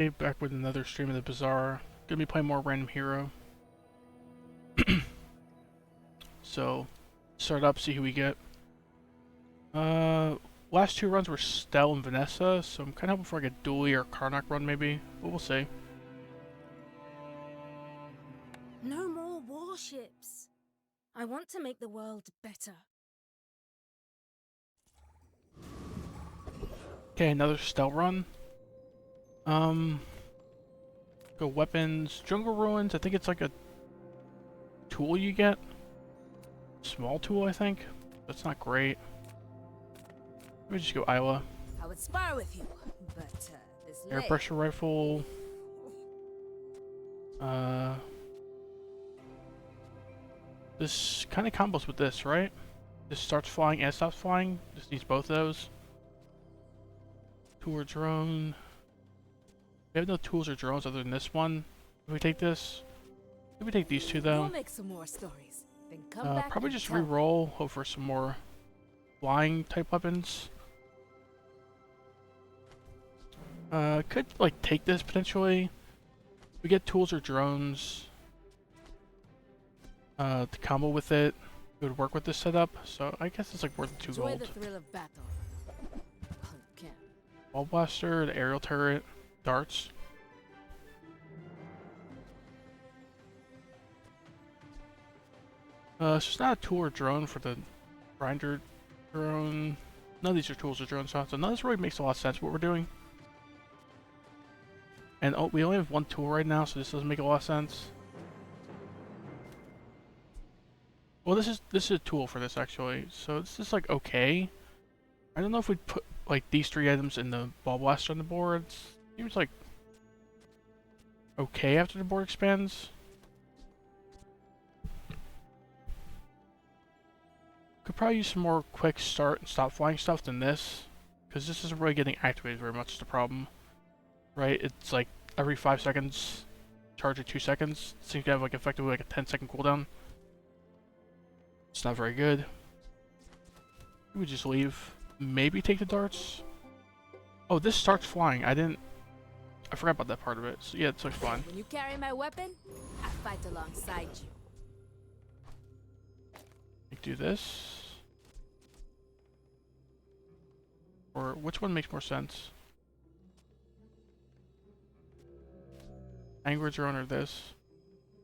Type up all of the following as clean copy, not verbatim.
Hey, back with another stream of the Bazaar. Gonna be playing more Random Hero. So, start up, see who we get. Uh, last two runs were Stell and Vanessa, so I'm kind of hoping for like a Dooley or Karnak run maybe, but we'll see. No more warships. I want to make the world better. Okay, another Stell run. Go weapons, Jungle Ruins. I think it's like a tool you get. Small tool, I think. That's not great. Let me just go Isla. I would spar with you, but this Air leg. pressure rifle. This kind of combos with this, right? This starts flying and stops flying. Just needs both of those. Tool or drone. We have no tools or drones other than this one. If we take this, if we take these two though, We'll make some more stories. Then come back. probably and just tell me. re-roll. Hope for some more flying type weapons. Could like take this potentially. We get tools or drones. To combo with it, it would work with this setup. So I guess it's like worth 2 Enjoy gold. the thrill of battle. Okay. Ball blaster, the aerial turret, darts. It's just not a tool or drone for the grinder drone. None of these are tools or drones, so none of this really makes a lot of sense what we're doing. And oh, we only have one tool right now, so this doesn't make a lot of sense. Well, this is a tool for this actually, so this is like okay. I don't know if we'd put like these 3 items in the ball blaster on the board. It seems like okay after the board expands. Could probably use some more quick start and stop flying stuff than this, because this isn't really getting activated very much. Is the problem, right? It's like every 5 seconds, charge at 2 seconds. So you can have like effectively like a 10-second cooldown. It's not very good. We just leave. Maybe take the darts. Oh, this starts flying. I forgot about that part of it. So yeah, it's like fine. When you carry my weapon, I fight alongside you. Do this. Or which one makes more sense? Angry drone or this?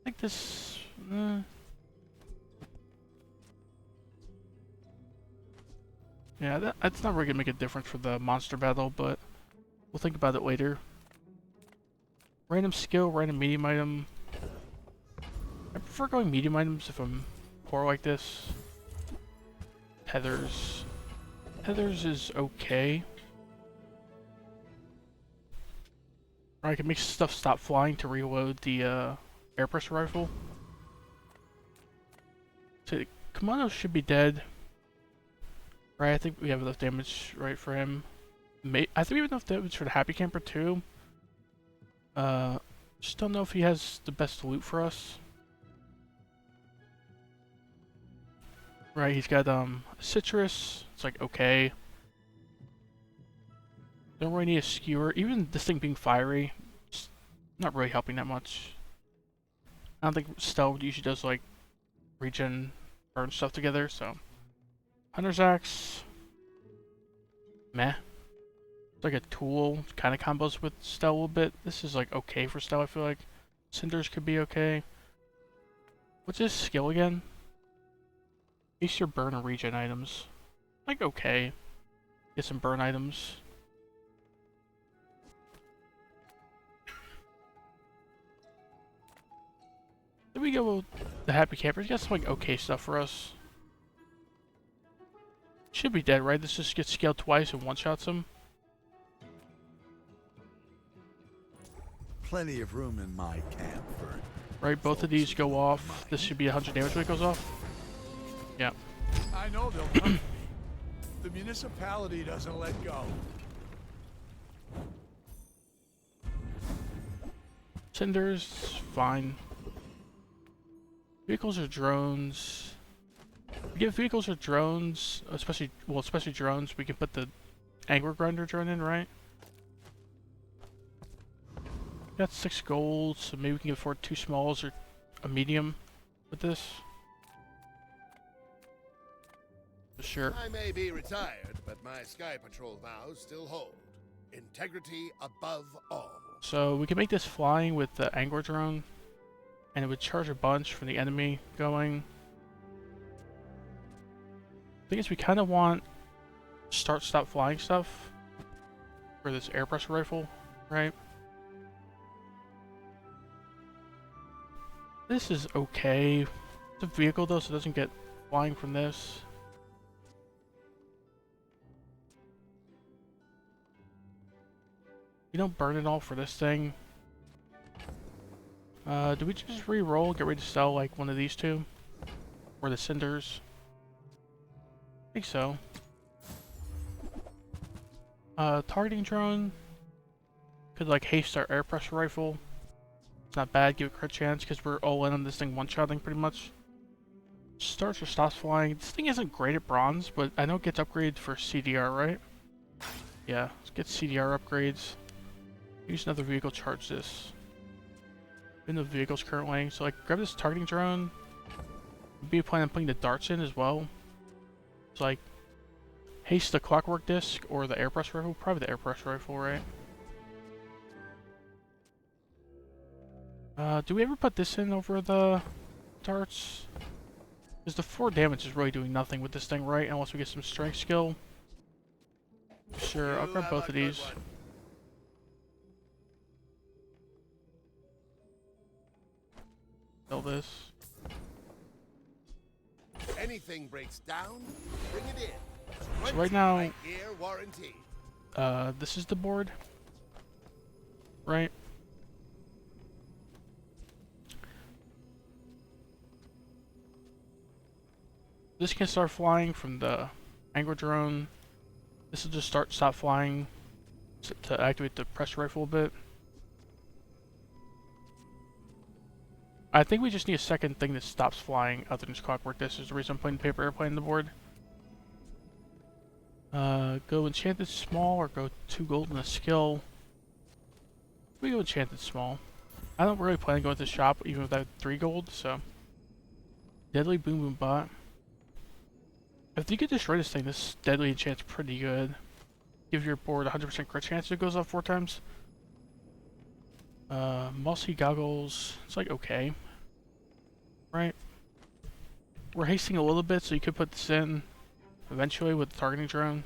I think this. Yeah, that's not really gonna make a difference for the monster battle, but we'll think about it later. Random skill, random medium item. I prefer going medium items if I'm poor like this. Heathers. Heathers is okay. Or I can make stuff stop flying to reload the air pressure rifle. So Komodo should be dead. Right, I think we have enough damage right for him. I think we have enough damage for the Happy Camper too. Just don't know if he has the best loot for us. Right, he's got citrus. It's like okay. Don't really need a skewer. Even this thing being fiery, it's not really helping that much. I don't think Stealth usually does like regen burn stuff together, so Hunter's Axe. Meh. It's like a tool, kind of combos with Stealth a little bit. This is like okay for Stealth, I feel like. Cinders could be okay. What's his skill again? Increase your burn and regen items. Like okay. Get some burn items. Then we go with the Happy Camper. He's got some like okay stuff for us. Should be dead, right? This just gets scaled twice and one-shots him. Plenty of room in my camp for Right, both of these go off. This should be 100 damage when it goes off. Yeah. I know they'll come to me. The municipality doesn't let go. Cinders, fine. Vehicles or drones. We get vehicles or drones, especially drones. We can put the Angler Grinder drone in, right? Got 6 gold, so maybe we can afford 2 smalls or a medium with this. For sure. I may be retired, but my Sky Patrol vows still hold. Integrity above all. So we can make this flying with the Angler drone, and it would charge a bunch from the enemy going. Thing is, we kind of want start-stop flying stuff for this air pressure rifle, right? This is okay. It's a vehicle though, so it doesn't get flying from this. You don't burn it all for this thing. Do we just re-roll, get ready to sell like one of these two? Or the cinders? I think so. Targeting drone. Could like haste our air pressure rifle. It's not bad, give it a crit chance because we're all in on this thing one-shotting pretty much. Starts or stops flying. This thing isn't great at bronze, but I know it gets upgraded for CDR, right? Yeah, let's get CDR upgrades. Use another vehicle, charge this. In the vehicles currently, so like grab this targeting drone. Be planning on putting the darts in as well. It's like haste the clockwork disc or the air pressure rifle. Probably the air pressure rifle, right? Do we ever put this in over the darts? Because the 4 damage is really doing nothing with this thing, right? Unless we get some strength skill. Sure, I'll grab both of these. Sell this. Anything breaks down, bring it in. So right now, 20-year warranty. this is the board, right? This can start flying from the Angler drone. This will just stop flying to activate the pressure rifle a bit. I think we just need a second thing that stops flying other than just clockwork. This is the reason I'm putting paper airplane on the board. Go enchanted small or go 2 gold and a skill. We go enchanted small. I don't really plan on going to the shop even without 3 gold, so. Deadly boom boom bot. If you could destroy this thing, this deadly enchant's pretty good. Give your board 100% crit chance if it goes off 4 times. Mossy goggles, it's like okay. Right? We're hasting a little bit, so you could put this in eventually with the targeting drone.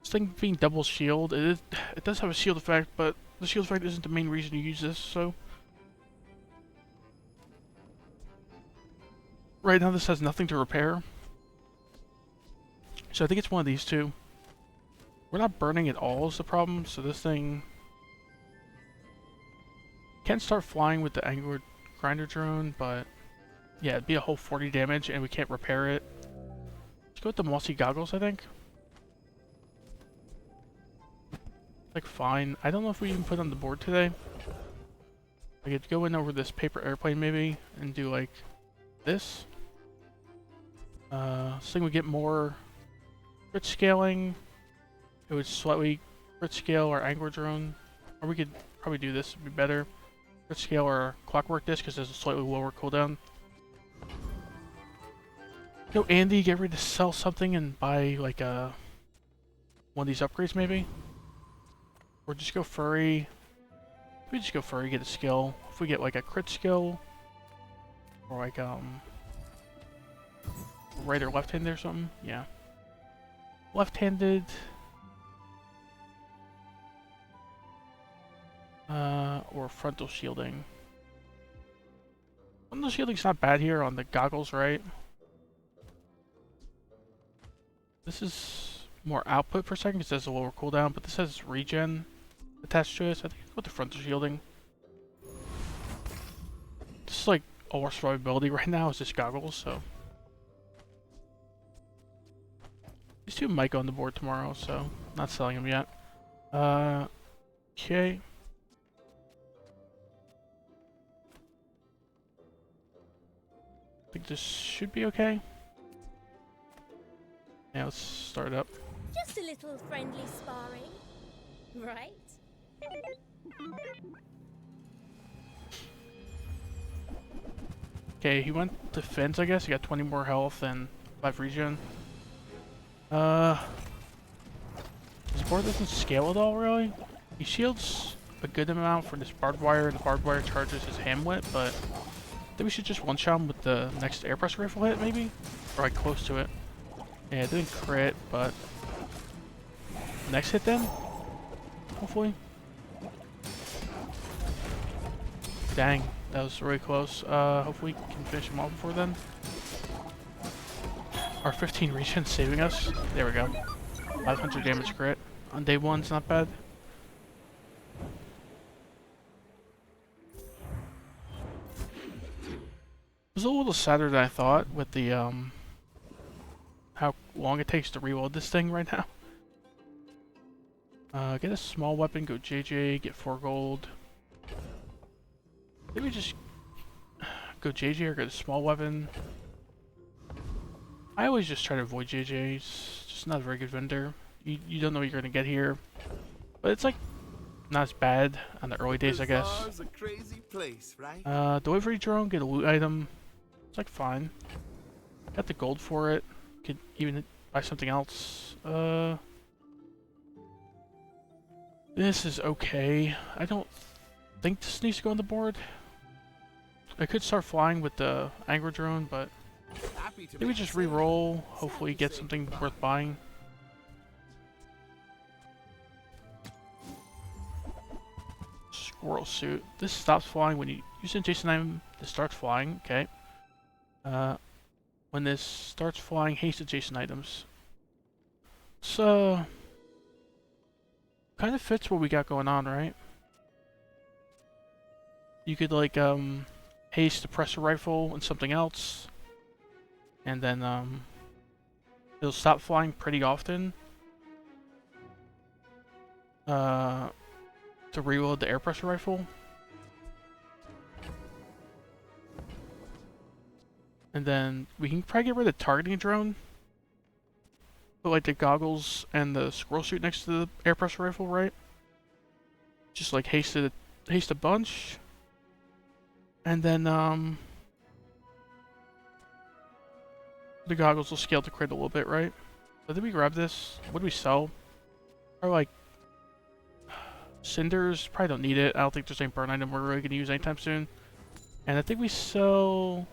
This thing being double shield, it does have a shield effect, but the shield effect isn't the main reason you use this, so. Right now this has nothing to repair. So I think it's one of these two. We're not burning at all is the problem, so this thing can start flying with the Angler grinder drone, but yeah, it'd be a whole 40 damage and we can't repair it. Let's go with the mossy goggles, I think. Like fine. I don't know if we even put on the board today. I could go in over this paper airplane maybe and do like this. This thing would get more crit scaling. It would slightly crit scale our Angler drone. Or we could probably do this, would be better. Crit scale our clockwork disc because there's a slightly lower cooldown. Yo, Andy, get ready to sell something and buy like one of these upgrades maybe? Or just go furry. If we just go furry, get a skill. If we get like a crit skill, or like right or left-handed or something, yeah. Left-handed. Or frontal shielding. Frontal shielding's not bad here on the goggles, right? This is more output per second because it has a lower cooldown, but this has regen attached to it, so I think I'll go with the frontal shielding. This is like all our survivability right now is just goggles, so. These two might go on the board tomorrow, so not selling them yet. Okay. I think this should be okay. Yeah, let's start it up. Just a little friendly sparring. right? Okay, he went defense, I guess. He got 20 more health and 5 regen. His board doesn't scale at all, really. He shields a good amount for this barbed wire, and the barbed wire charges his hamlet, but I think we should just one-shot him with the next air pressure rifle hit, maybe? Or like close to it. Yeah, it didn't crit, but next hit then? Hopefully. Dang, that was really close. Hopefully we can finish him off before then. Our 15 regen saving us. There we go. 500 damage crit on day 1's not bad. It was a little sadder than I thought with the how long it takes to reload this thing right now. Get a small weapon, go JJ, get 4 gold. Maybe just go JJ or get a small weapon. I always just try to avoid JJ. He's just not a very good vendor. You don't know what you're gonna get here, but it's like not as bad on the early days, I guess. Bazaar's a crazy place, right? Delivery drone, get a loot item. It's like fine. Got the gold for it. Could even buy something else. This is okay. I don't think this needs to go on the board. I could start flying with the angler drone, but Happy to maybe make just a sale. re-roll. Hopefully get something worth buying. Squirrel suit. This stops flying when you use an adjacent item. This starts flying. Okay. When this starts flying, haste adjacent items. So kind of fits what we got going on, right? You could like haste the pressure rifle and something else, and then it'll stop flying pretty often. To reload the air pressure rifle. And then we can probably get rid of the targeting drone. Put like the goggles and the squirrel suit next to the air pressure rifle, right? Just like haste a bunch. And then the goggles will scale the crit a little bit, right? So did we grab this? What do we sell? Or like cinders, probably don't need it. I don't think there's any burn item we're really going to use anytime soon. And I think we sell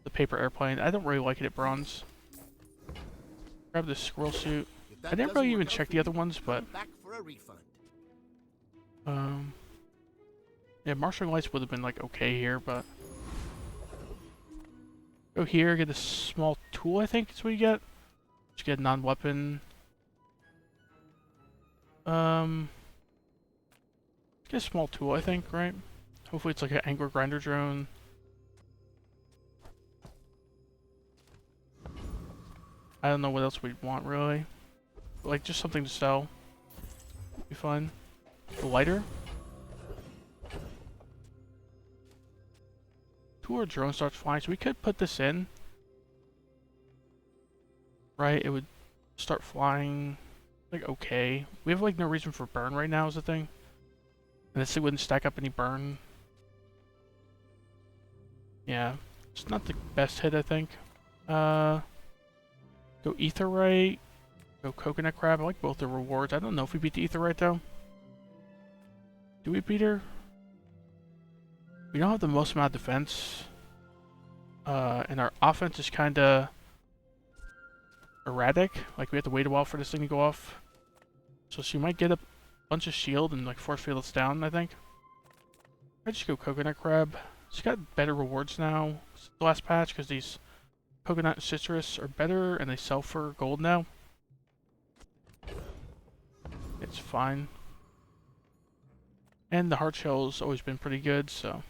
the paper airplane. I don't really like it at bronze. Grab this squirrel suit. If that I didn't doesn't really work even out check for the other you, ones, but come back for a refund. yeah, marshalling lights would have been like okay here, but go here, get a small tool. I think is what you get. Just get a non-weapon. Get a small tool, I think, right? Hopefully it's like an angler grinder drone. I don't know what else we'd want, really. But, like, just something to sell. Be fun. The lighter. Tool or drone starts flying, so we could put this in. Right? It would start flying, like, okay. We have, like, no reason for burn right now is the thing. And this thing wouldn't stack up any burn. Yeah. It's not the best hit, I think. Go Aetheryte. Go Coconut Crab. I like both the rewards. I don't know if we beat the Aetheryte, though. Do we beat her? We don't have the most amount of defense. And our offense is kind of erratic. Like, we have to wait a while for this thing to go off. So she might get a bunch of shield and, like, force field us down, I think. I just go Coconut Crab. She's got better rewards now. It's the last patch, because these coconut and citrus are better, and they sell for gold now. It's fine. And the hard shell's always been pretty good, so.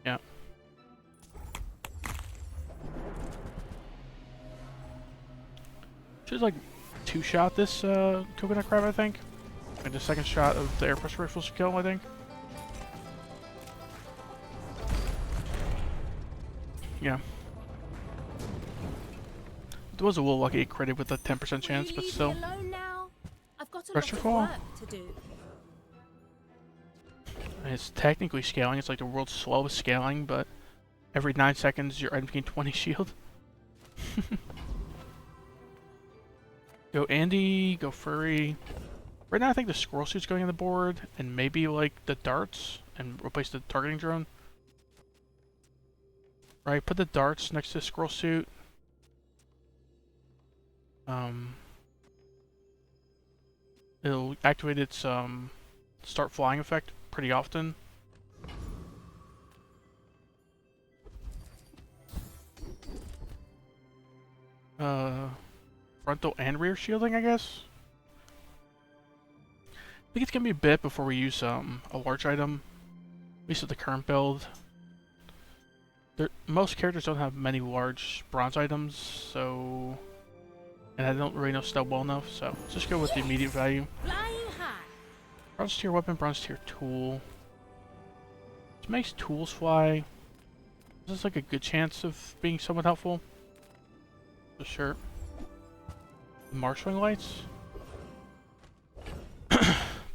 Yeah. Should like two-shot this coconut crab, I think. And the second shot of the air pressure rifle's kill, I think. Yeah. It was a little lucky it critted with a 10% chance, Will but you still. leave me alone now? I've got a Pressure lot of call? work to do. It's technically scaling. It's like the world's slowest scaling, but every 9 seconds your item gain 20 shield. Go Andy, go Furry. Right now I think the Squirrel Suit's going on the board, and maybe like the darts, and replace the targeting drone. Right, put the darts next to the Squirrel Suit. It'll activate its start flying effect pretty often. Frontal and rear shielding, I guess. I think it's gonna be a bit before we use a large item, at least with the current build. Most characters don't have many large bronze items, so, and I don't really know Stealth well enough, so let's just go with the immediate value. Flying high. Bronze tier weapon, bronze tier tool. This makes tools fly. This is like a good chance of being somewhat helpful. For sure. Marshalling lights.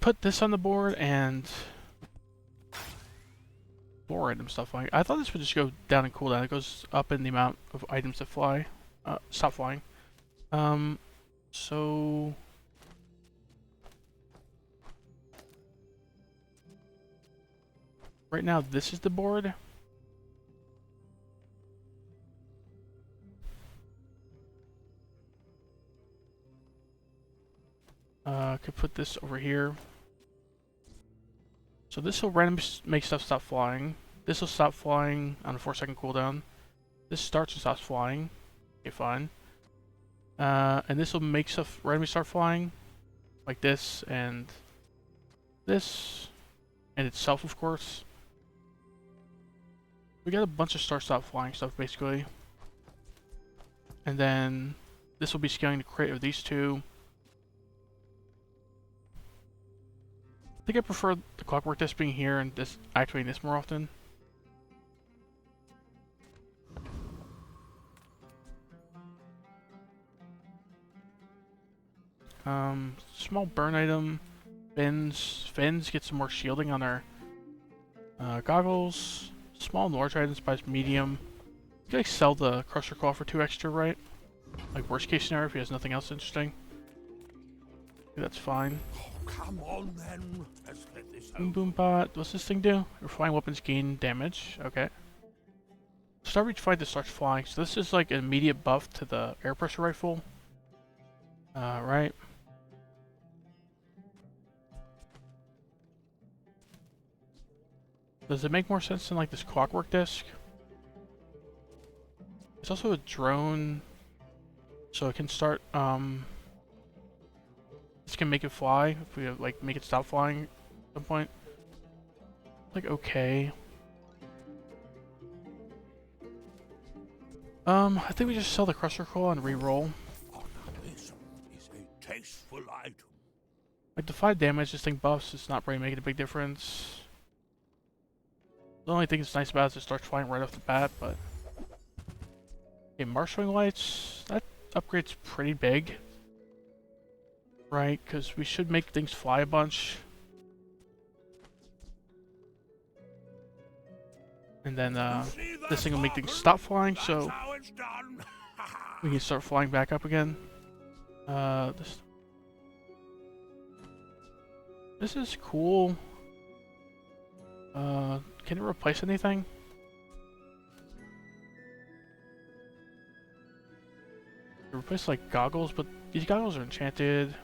Put this on the board and more random stuff like. I thought this would just go down and cool down. It goes up in the amount of items that fly. Stop flying. So right now this is the board. Could put this over here. So this will randomly make stuff stop flying. This will stop flying on a 4-second cooldown. This starts and stops flying. Okay, fine. And this will make stuff randomly start flying. Like this, and this, and itself, of course. We got a bunch of start-stop flying stuff, basically. And then this will be scaling the crit of these two. I think I prefer the Clockwork Disc being here and this activating this more often. Small burn item. Fins. Fins get some more shielding on our goggles. Small and large items buys medium. You can like sell the Crusher Claw for 2 extra, right? Like worst case scenario if he has nothing else interesting. Okay, that's fine. Come on then. Let's get this Boom over. boom bot. What's this thing do? Your flying weapons gain damage. Okay. Star Reach Fight that starts flying. So this is like an immediate buff to the air pressure rifle. Right. Does it make more sense than like this Clockwork Disc? It's also a drone, so it can start. This can make it fly if we like make it stop flying at some point. Like okay. I think we just sell the Crusher Claw and re-roll. Oh, now this is a tasteful item. Like the 5 damage this thing buffs, it's not really making a big difference. The only thing that's nice about it is it starts flying right off the bat, but... Okay, Marshalling Lights, that upgrade's pretty big. Right, because we should make things fly a bunch. And then, this thing will make things stop flying, so... That's how it's done. we can start flying back up again. This is cool. Can it replace anything? It replace like goggles, but these goggles are enchanted.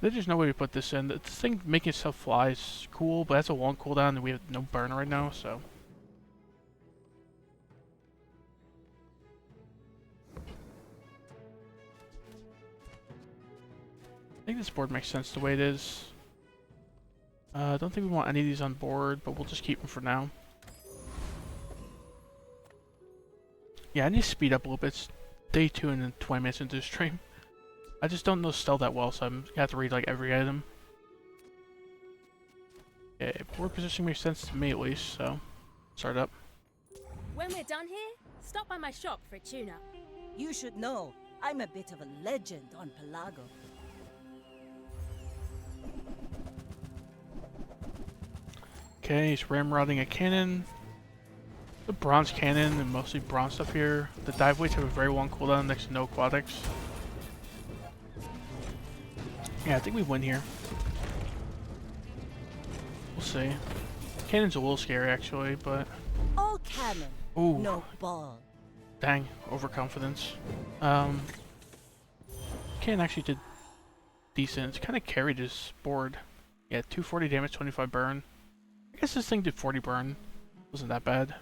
There's just no way to put this in. This thing making itself fly is cool, but that's a long cooldown and we have no burn right now, so. I think this board makes sense the way it is. I don't think we want any of these on board, but we'll just keep them for now. Yeah, I need to speed up a little bit. It's day 2 and then 20 minutes into the stream. I just don't know Stealth that well, so I'm gonna have to read like every item. Okay, Okay, board positioning makes sense to me at least, so start up. When we're done here, stop by my shop for a tune-up. You should know, I'm a bit of a legend on Pelago. Okay, he's ramrodding a cannon. The bronze cannon and mostly bronze stuff here. The dive weights have a very long cooldown next to no aquatics. Yeah, I think we win here. We'll see. Cannon's a little scary actually, but All cannon, ooh, no ball. dang, overconfidence. Cannon actually did decent. It's kind of carried his board. Yeah, 240 damage, 25 burn. I guess this thing did 40 burn. Wasn't that bad.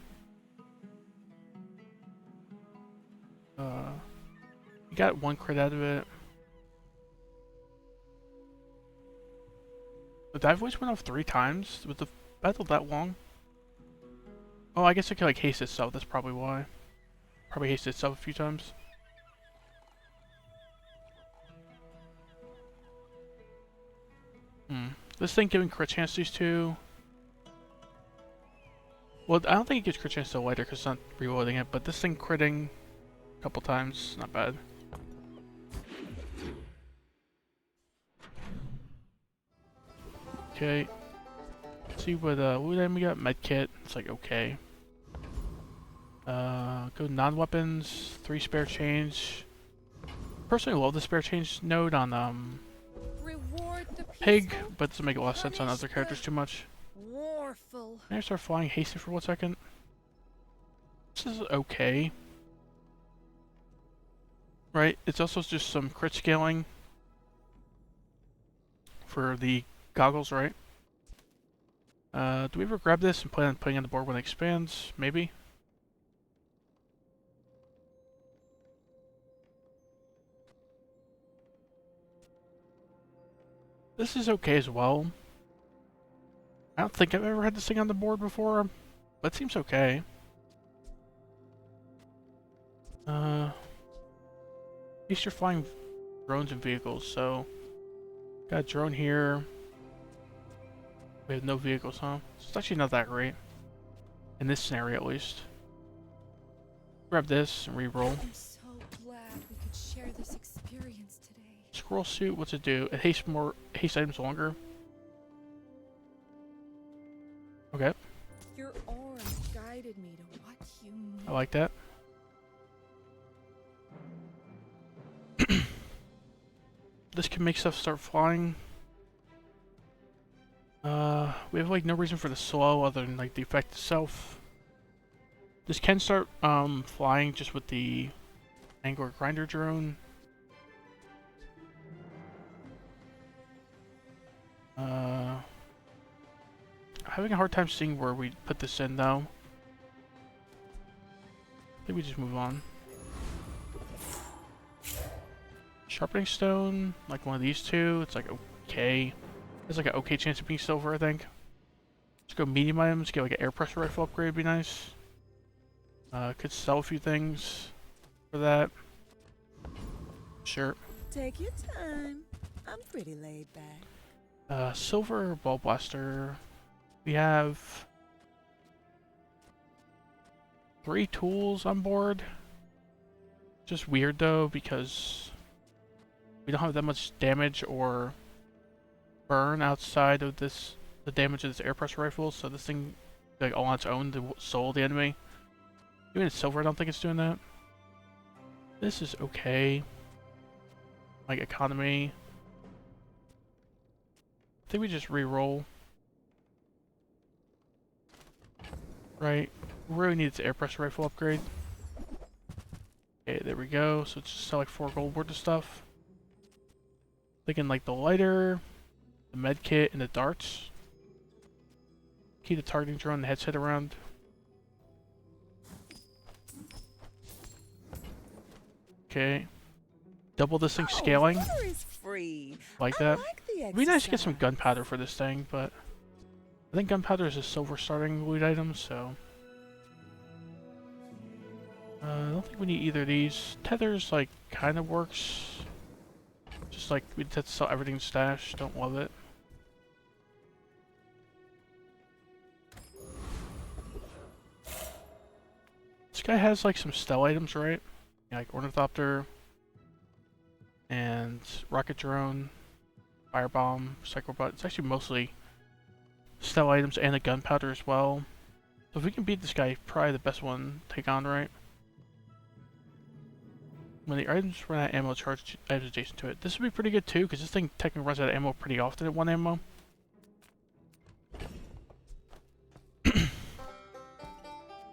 You got 1 crit out of it. The dive voice went off 3 times. Was the battle that long? Oh, I guess it could like haste itself. That's probably why. Probably hasted itself a few times. This thing giving crit chance to these two. Well, I don't think it gives crit chance to the lighter because it's not reloading it, but this thing critting a couple times, not bad. Okay. Let's see what item we got? Medkit. It's like okay. Go non-weapons, 3 spare change. Personally love the spare change node on Reward the Pig, peaceful, but it doesn't make a lot of sense on other characters too much. warful. Can I start flying hasty for 1 second? This is okay. Right, it's also just some crit scaling for the goggles, right? Do we ever grab this and plan on putting it on the board when it expands? Maybe? This is okay as well. I don't think I've ever had this thing on the board before, but it seems okay. At least you're flying drones and vehicles, so got a drone here. We have no vehicles, huh? It's actually not that great. In this scenario, at least. Grab this and re-roll. I'm so glad we could share this experience today. Squirrel suit, what's it do? It hastes items longer. Okay, Your arm guided me to what you need. I like that. This can make stuff start flying. We have like no reason for the slow other than like the effect itself. This can start flying just with the Angler Grinder drone. Having a hard time seeing where we put this in though. I think we just move on. Sharpening stone, like one of these two, it's like okay. There's like an okay chance of being silver, I think. Let's go medium items, get like an air pressure rifle upgrade, would be nice. Could sell a few things for that. Sure. Take your time. I'm pretty laid back. Silver ball blaster. We have 3 tools on board. Just weird though, because we don't have that much damage or burn outside of this, the damage of this air pressure rifle, so this thing, like all on its own, to soul the enemy. Even in silver, I don't think it's doing that. This is okay. Like economy. I think we just re-roll. Right. We really need its air pressure rifle upgrade. Okay, there we go. So it's just sell like 4 gold worth of stuff. Thinking like the lighter, the med kit, and the darts. Keep the targeting drone and the headset around. Okay. Double this thing scaling. Water is free. Like I that. like the It'd be nice to get some exercise. gunpowder for this thing, but I think gunpowder is a silver starting loot item, so I don't think we need either of these. Tethers like kind of works. Just like we have to sell everything stashed. Don't love it. guy has like some stealth items, right? Yeah, like Ornithopter and Rocket Drone, Firebomb, Cyclobot. It's actually mostly stealth items and a gunpowder as well. So if we can beat this guy, probably the best one to take on, right? When the items run out of ammo, charge items adjacent to it. This would be pretty good too, because this thing technically runs out of ammo pretty often at 1 ammo.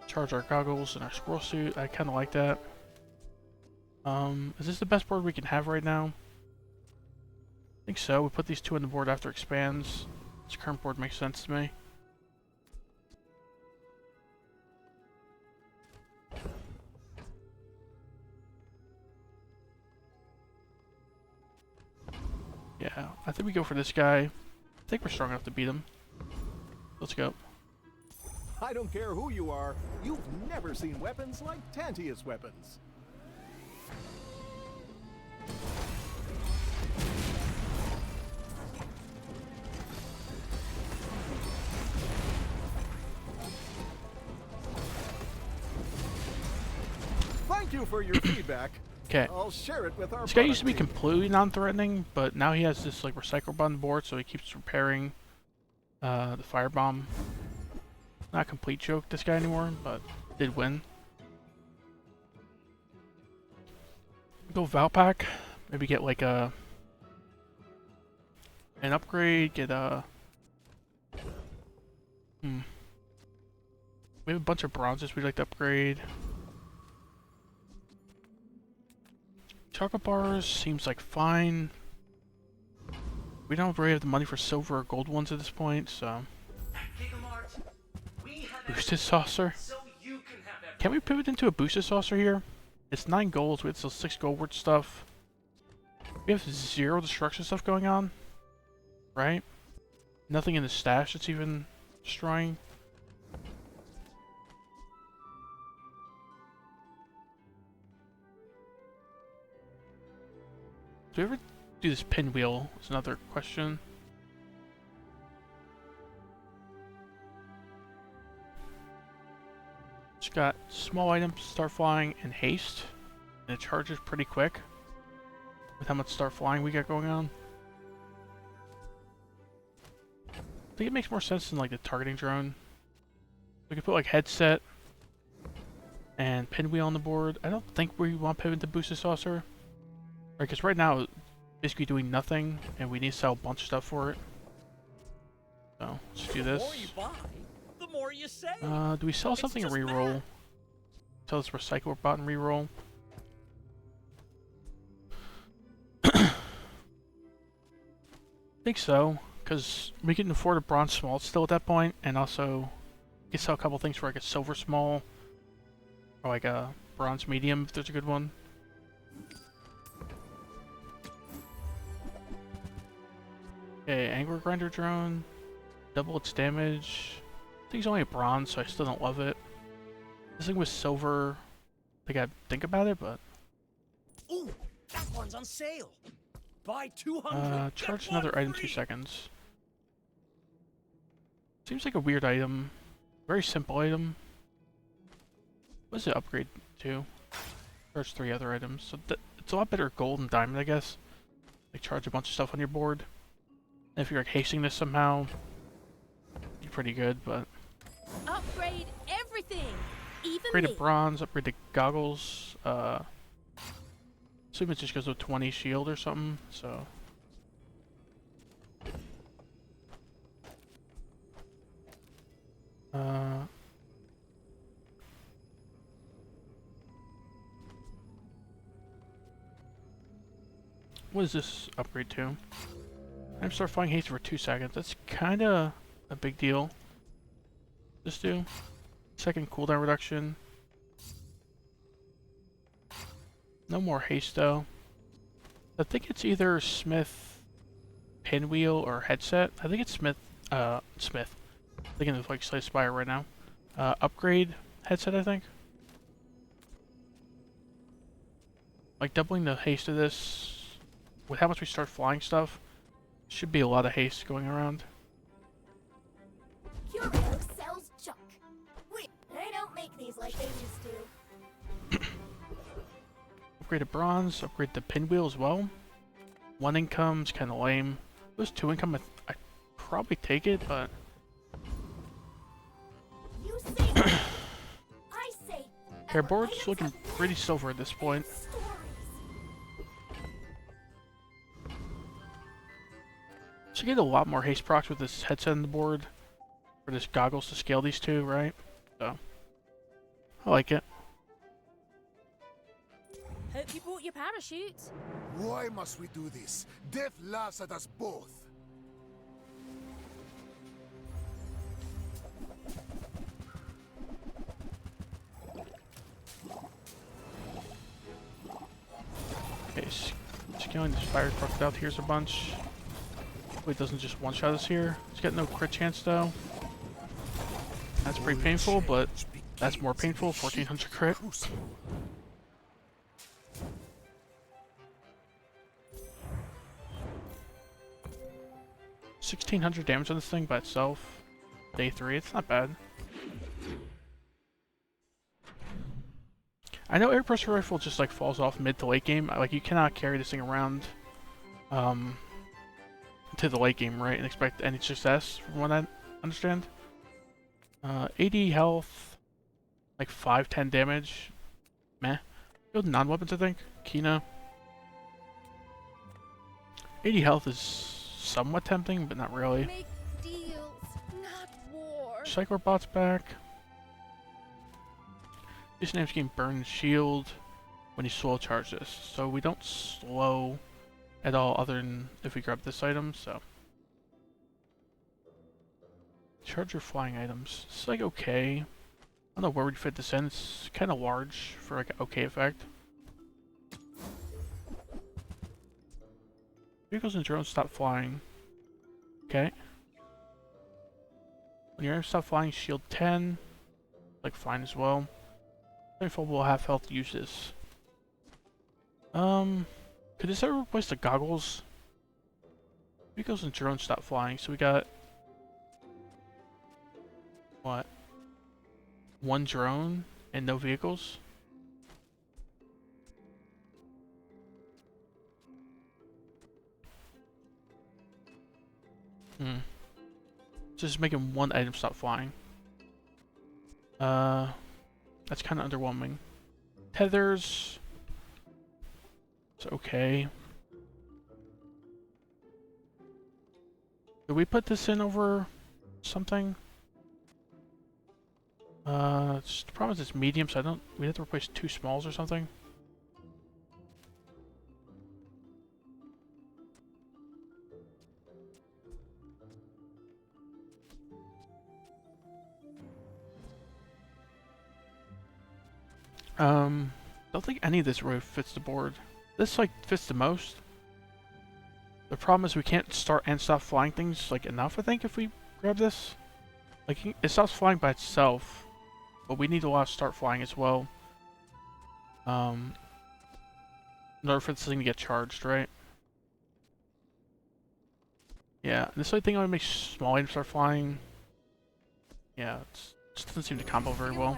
Charge our goggles and our squirrel suit. I kind of like that. Is this the best board we can have right now? I think so. We put these two on the board after expands. This current board makes sense to me. Yeah, I think we go for this guy. I think we're strong enough to beat him. Let's go. I don't care who you are, you've never seen weapons like Tantius weapons. Thank you for your feedback. Okay. I'll share it with our This guy used to be product team. completely non-threatening, but now he has this like recycle on the board, so he keeps repairing the firebomb. Not a complete joke, this guy anymore, but did win. Go Valpak. Maybe get like an upgrade. Get a we have a bunch of bronzes we'd like to upgrade. Chocolate bars seems like fine. We don't really have the money for silver or gold ones at this point, so. Boosted saucer. Can we pivot into a boosted saucer here? It's 9 golds. We have still 6 gold worth stuff. We have 0 destruction stuff going on, right? Nothing in the stash that's even destroying. Do we ever do this pinwheel? Is another question. It's got small items, start flying, and haste. And it charges pretty quick with how much start flying we got going on. I think it makes more sense than like the targeting drone. We could put like headset and pinwheel on the board. I don't think we want pivot to boosted saucer. Right, because right now it's basically doing nothing and we need to sell a bunch of stuff for it. So let's do this. The more you say. Do we sell something and reroll? Sell this recycle bot and reroll. I think so, because we can afford a bronze small still at that point, and also we can sell a couple things for like a silver small or like a bronze medium if there's a good one. Okay, Angler Grinder drone, double its damage. I think it's only a bronze, so I still don't love it. This thing was silver. I think I'd think about it, but Ooh, that one's on sale. Buy 200. charge another item 2 seconds. Seems like a weird item. Very simple item. What does it upgrade to? Charge 3 other items. So it's a lot better gold and diamond, I guess. Like charge a bunch of stuff on your board. And if you're like hasting this somehow, you're pretty good, but Upgrade everything, even upgrade to me. bronze, upgrade to goggles. Assume it just goes with 20 shield or something, so. What does this upgrade to? I'm start flying haste for 2 seconds. That's kinda a big deal. Just do. Second cooldown reduction. No more haste though. I think it's either Smith pinwheel or headset. I think it's Smith. Thinking of like Slay Spire right now. Upgrade headset, I think. Like doubling the haste of this with how much we start flying stuff. Should be a lot of haste going around. Curio sells junk. Wait, they don't make these like they used to. upgraded bronze, upgrade the pinwheel as well. 1 income's kind of lame. If it was 2 income, I'd probably take it, but You say that. I say. our board's looking pretty silver at this point. Stories. So you get a lot more haste procs with this headset on the board, or this goggles to scale these two, right? So, I like it. Hope you bought your parachute. Why must we do this? Death laughs at us both. Okay, scaling this fire truck out here's a bunch. Hopefully it doesn't just one-shot us here. It's got no crit chance though. That's pretty painful, but that's more painful. 1400 crit. $1,600 damage on this thing by itself. Day 3, it's not bad. I know air pressure rifle just like falls off mid to late game. Like you cannot carry this thing around to the late game, right, and expect any success from what I understand. 80 health, like 5-10 damage. Meh. Good non-weapons, I think. Kina. 80 health is somewhat tempting, but not really. Make deals, not war. Psychobot's back. This name's getting burn shield when you slow charge this. So we don't slow at all other than if we grab this item, so. Charge your flying items. It's like okay. I don't know where we'd fit this in. It's kind of large for like an okay effect. Vehicles and drones stop flying. Okay. When your items stop flying, shield 10. Like fine as well. Rifle will have health uses. Could this ever replace the goggles? Vehicles and drones stop flying, so we got what? 1 drone and no vehicles? Just making 1 item stop flying. That's kind of underwhelming. Tethers. It's okay. Did we put this in over something? The problem is it's medium, so we have to replace 2 smalls or something. Don't think any of this really fits the board. This like fits the most. The problem is we can't start and stop flying things like enough, I think, if we grab this. Like it stops flying by itself, but we need to allow start flying as well. In order for this thing to get charged, right? Yeah, and this thing only makes small items start flying. Yeah, it just doesn't seem to combo very well.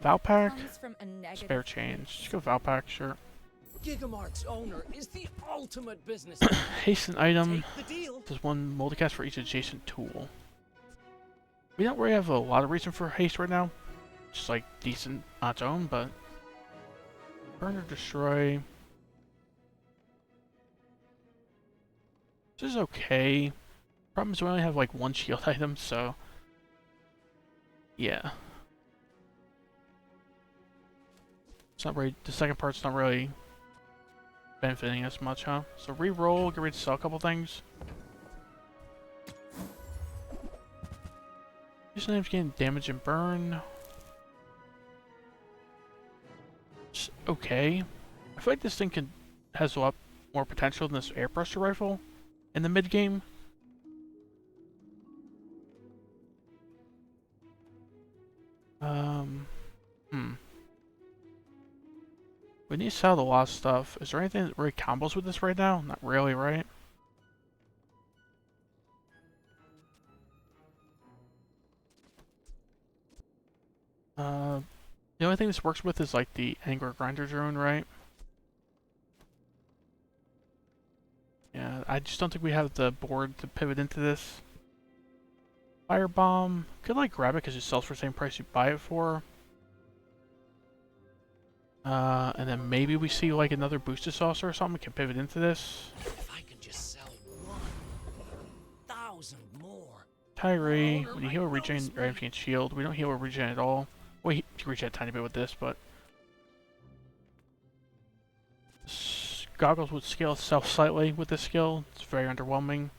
Valpak, spare change. Just go Valpak, sure. Gigamart's owner is the ultimate business. Hasten item. Take the deal. There's 1 multicast for each adjacent tool. We don't really have a lot of reason for haste right now. Just like decent on its own, but burn or destroy. This is okay. Problem is we only have like 1 shield item, so yeah. It's not really, the second part's not really benefiting us much, huh? So re-roll, get ready to sell a couple things. This name's getting damage and burn. It's okay. I feel like this thing has a lot more potential than this air pressure rifle in the mid game. We need to sell a lot of stuff. Is there anything that really combos with this right now? Not really, right? The only thing this works with is like the Angler Grinder drone, right? I just don't think we have the board to pivot into this. Firebomb. Could like grab it because it sells for the same price you buy it for. And then maybe we see like another boosted saucer or something. We can pivot into this. If I can just sell 1,000 more. Tyree. When you heal or regen, your items gain shield. We don't heal or regen at all. Well, you regen a tiny bit with this, but goggles would scale itself slightly with this skill. It's very underwhelming.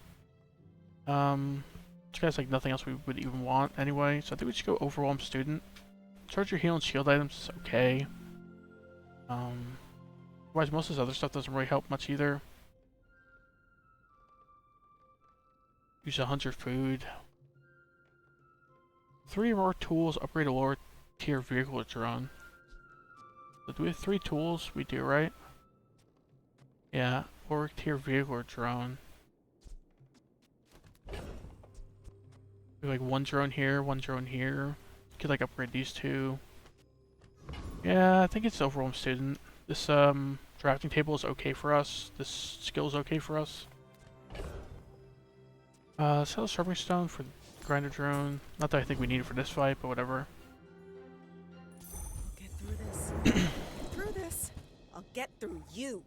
This guy's like nothing else we would even want anyway, so I think we should go Overwhelm Student. Charge your heal and shield items is okay. Otherwise, most of this other stuff doesn't really help much either. Use 100 food. 3 more tools, upgrade a lower tier vehicle or drone. So do we have 3 tools? We do, right? Yeah, lower tier vehicle or drone. We have like 1 drone here, 1 drone here. Could like upgrade these 2. Yeah, I think it's Overwhelm Student. This drafting table is okay for us. This skill is okay for us. Sell a sharpening stone for grinder drone. Not that I think we need it for this fight, but whatever. Get through this. Get through this. I'll get through you.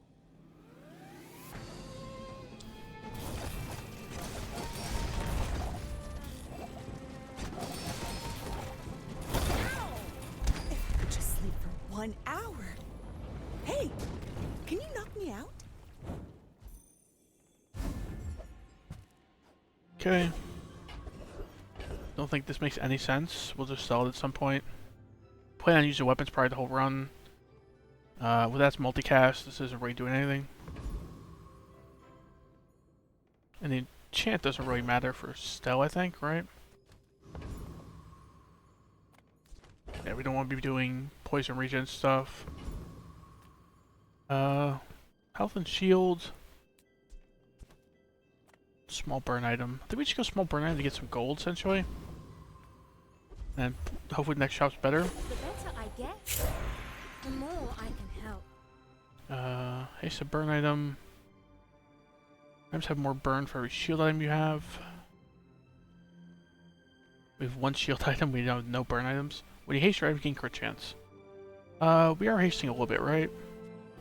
If I could just sleep for 1 hour. Hey, can you knock me out? Okay. Don't think this makes any sense. We'll just sell it at some point. Plan on using weapons probably the whole run. Well, that's multicast. This isn't really doing anything. And the enchant doesn't really matter for Stell, I think, right? Yeah, we don't want to be doing poison regen stuff. Health and shield. Small burn item. I think we should go small burn item to get some gold, essentially. And hopefully the next shop's better. The better I get, the more I can help. Haste a burn item. Items have more burn for every shield item you have. We have 1 shield item, we have no burn items. When you haste your item, you gain crit chance. We are hasting a little bit, right?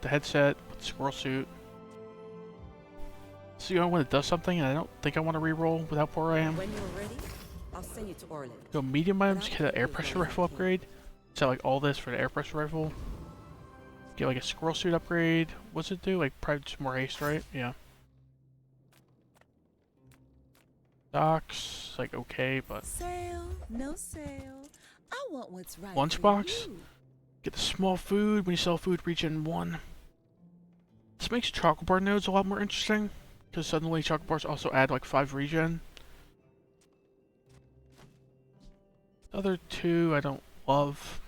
The headset, with the squirrel suit. So you know when it does something, and I don't think I want to reroll with how poor I am. When you're ready, I'll send you to Orland. Go medium items, get an air pressure rifle upgrade. Sell like all this for the air pressure rifle. Get like a squirrel suit upgrade. What's it do? Like probably just more haste, right? Yeah. Docks, like okay, but Sale, no sale. I want what's right. Lunchbox? For you. get the small food. When you sell food, regen 1. This makes chocolate bar nodes a lot more interesting, because suddenly chocolate bars also add like 5 regen. The other 2 I don't love.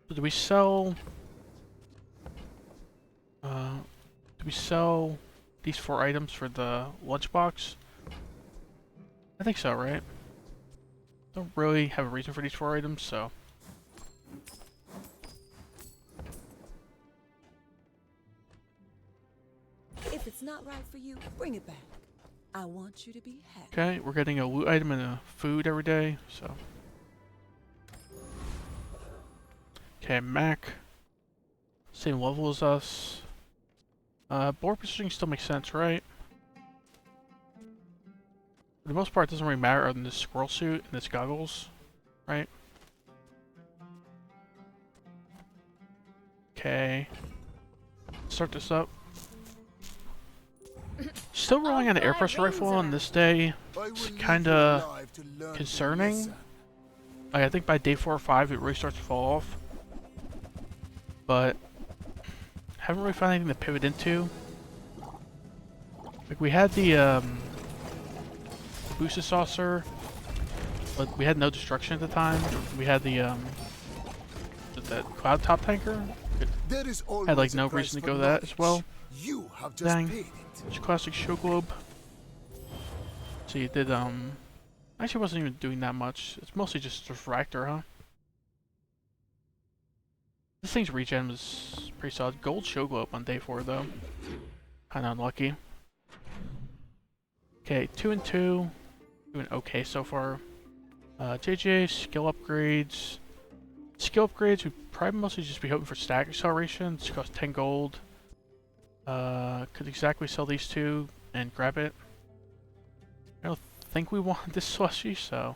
So do we sell? Do we sell these 4 items for the lunchbox? I think so, right? Don't really have a reason for these 4 items, so. If it's not right for you, bring it back. I want you to be happy. Okay, we're getting a loot item and a food every day, so. Okay, Mac. Same level as us. Board positioning still makes sense, right? For the most part, it doesn't really matter other than this squirrel suit and this goggles, right? Okay. Start this up. Still rolling on an air pressure rifle on this day. It's kinda concerning. Like, I think by day 4 or 5 it really starts to fall off. But haven't really found anything to pivot into. Like we had the boosted saucer, but we had no destruction at the time. We had the that cloud top tanker. It had like no reason to go that as well. You have just Dang. paid it. It's classic show globe. So you did actually wasn't even doing that much. It's mostly just refractor, huh? This thing's regen was pretty solid. Gold show globe on day 4 though. Kinda unlucky. Okay, 2 and 2. Doing okay so far. JJ, skill upgrades. Skill upgrades, we'd probably mostly just be hoping for stack acceleration. It's cost 10 gold. Could exactly sell these two and grab it. I don't think we want this slushy, so...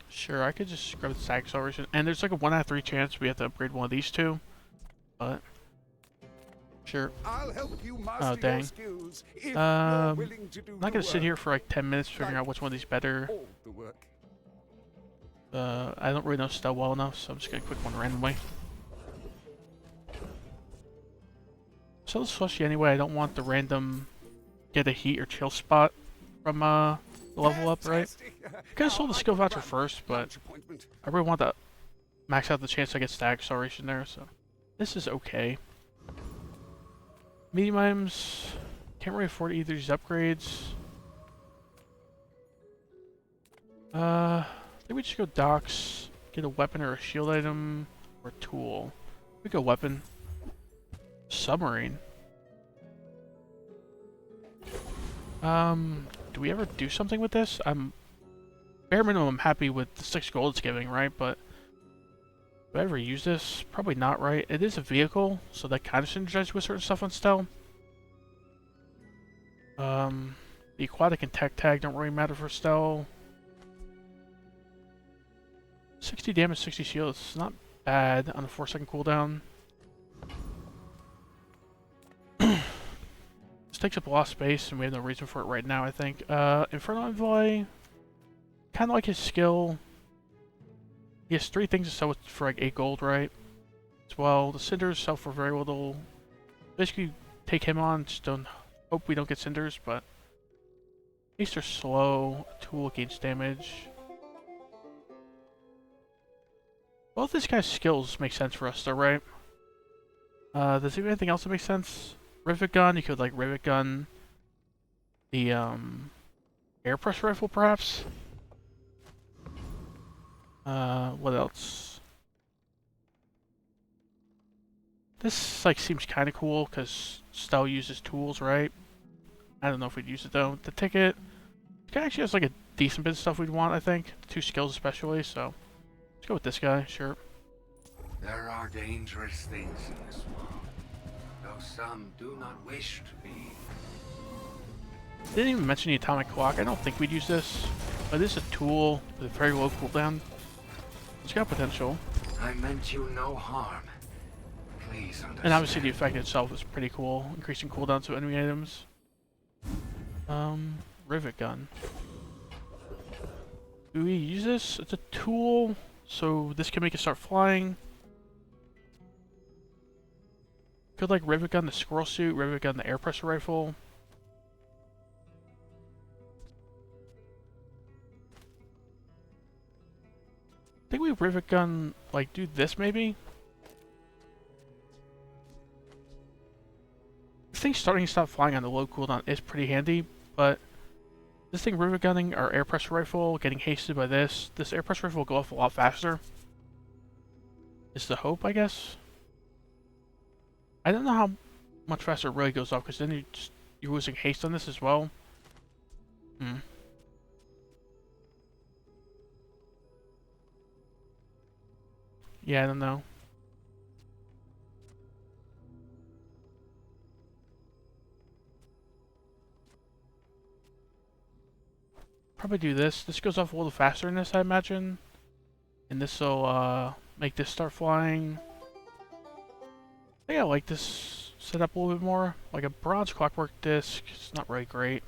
sure, I could just grab the stack acceleration. And there's like a 1 out of 3 chance we have to upgrade one of these two. But... Sure. I'll help you master Oh, dang. your skills if you're willing to do I'm not the gonna sit work. here for like 10 minutes figuring out which one of these better. All the work. I don't really know Stell well enough, so I'm just gonna click one randomly. Sell the slushy anyway, I don't want the random get a heat or chill spot from the level up, right? Could have sold the skill voucher first, but I really want to max out the chance I get stack acceleration there, so this is okay. Medium items, can't really afford either of these upgrades. I think we just go docks, get a weapon or a shield item, or a tool. We go weapon. Submarine. Do we ever do something with this? Bare minimum, I'm happy with the 6 gold it's giving, right? But do I ever use this? Probably not, right? It is a vehicle, so that kind of synergizes with certain stuff on Stell. The aquatic and tech tag don't really matter for Stell. 60 damage, 60 shield. It's not bad on a 4-second cooldown. This takes up a lot of space, and we have no reason for it right now, I think. Infernal Envoy. Kind of like his skill. He has 3 things to sell for like 8 gold, right? As well, the cinders sell for very little. Basically, take him on. Just don't hope we don't get cinders, but at least they're slow. Tool gains damage. Both this guy's skills make sense for us, though, right? Does he have anything else that makes sense? Rivet gun. You could like rivet gun the air pressure rifle, perhaps. What else? This like seems kind of cool because Stell uses tools, right? I don't know if we'd use it though. The ticket, it actually has like a decent bit of stuff we'd want, I think. 2 skills especially, so let's go with this guy, sure. There are dangerous things in this world, though some do not wish to be. Didn't even mention the atomic clock. I don't think we'd use this, but it is a tool with a very low cooldown. It's got potential. I meant you no harm. Please understand. And obviously the effect itself is pretty cool, increasing cooldowns to enemy items. Rivet gun. Do we use this? It's a tool, so this can make it start flying. Could like rivet gun the squirrel suit, rivet gun the air pressure rifle. I think we rivet gun, like, do this maybe? This thing starting to stop flying on the low cooldown is pretty handy, but this thing rivet gunning our air pressure rifle, getting hasted by this air pressure rifle will go off a lot faster. Is the hope, I guess? I don't know how much faster it really goes off, because then you're losing haste on this as well. Yeah, I don't know. Probably do this. This goes off a little faster than this, I imagine. And this will make this start flying. I think I like this setup a little bit more. Like a bronze clockwork disc. It's not really great.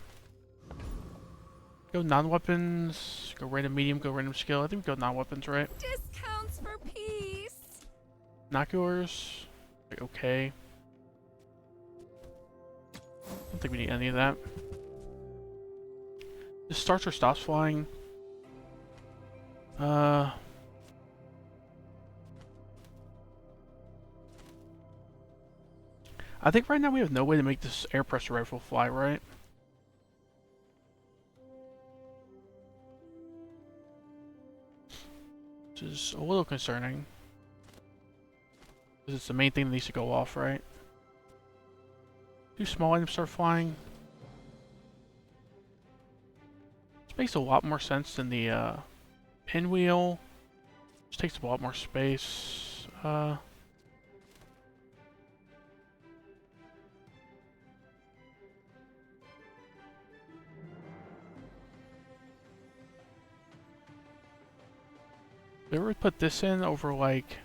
Go non-weapons. Go random medium. Go random skill. I think we go non-weapons, right? Discounts for peace. Binoculars. Like, okay. I don't think we need any of that. This starts or stops flying. I think right now we have no way to make this air pressure rifle fly, right? Which is a little concerning. Because it's the main thing that needs to go off, right? Do small items start flying? Makes a lot more sense than the pinwheel. Just takes up a lot more space. They ever put this in over like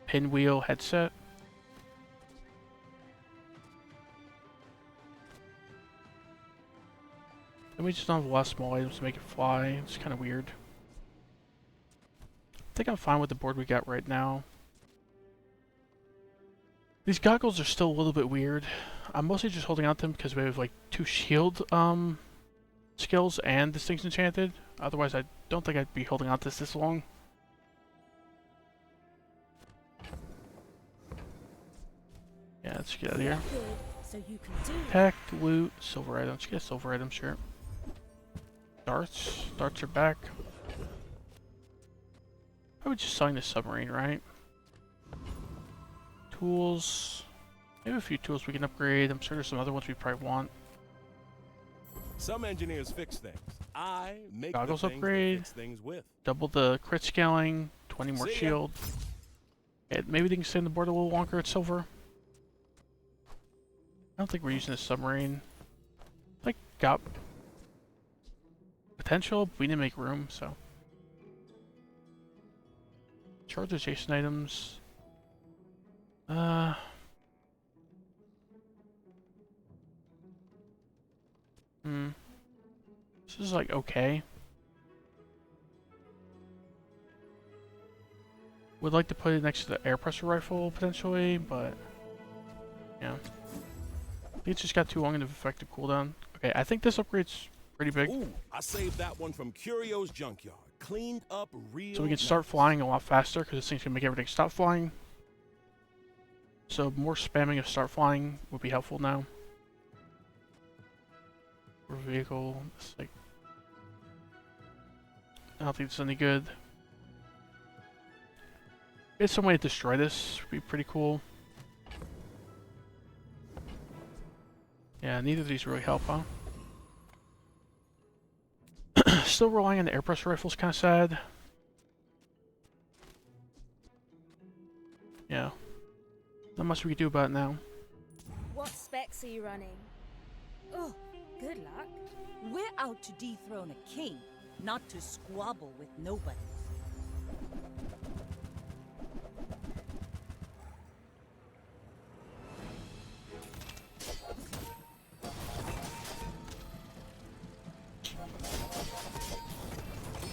pinwheel headset? And we just don't have a lot of small items to make it fly. It's kind of weird. I think I'm fine with the board we got right now. These goggles are still a little bit weird. I'm mostly just holding on to them because we have like 2 shield skills and Distinct Enchanted. Otherwise, I don't think I'd be holding on to this long. Yeah, let's get out of here. So you can do Tech, loot, silver items. Get a silver item, sure. Darts. Darts are back. I would just selling the submarine, right? Tools. Maybe a few tools we can upgrade. I'm sure there's some other ones we probably want. Some engineers fix things. I make Goggles the things upgrade. they fix things with. Double the crit scaling. 20 more See ya. shield. And maybe they can stay on the board a little longer at silver. I don't think we're using a submarine. Like, got potential, but we didn't make room, so. Charge adjacent items. This is like okay. Would like to put it next to the air pressure rifle potentially, but yeah. I think it's just got too long of an effective cooldown. Okay, I think this upgrade's pretty big. Ooh, I saved that one from Curio's junkyard. Cleaned up real So we can start nice. flying a lot faster because this thing's gonna make everything stop flying. So more spamming of start flying would be helpful now. Or vehicle, it's like I don't think it's any good. It's some way to destroy this would be pretty cool. Yeah, neither of these really help, huh? Still relying on the air pressure rifle's kind of sad. Yeah. Not much we can do about it now. What specs are you running? Oh, good luck. We're out to dethrone a king, not to squabble with nobody.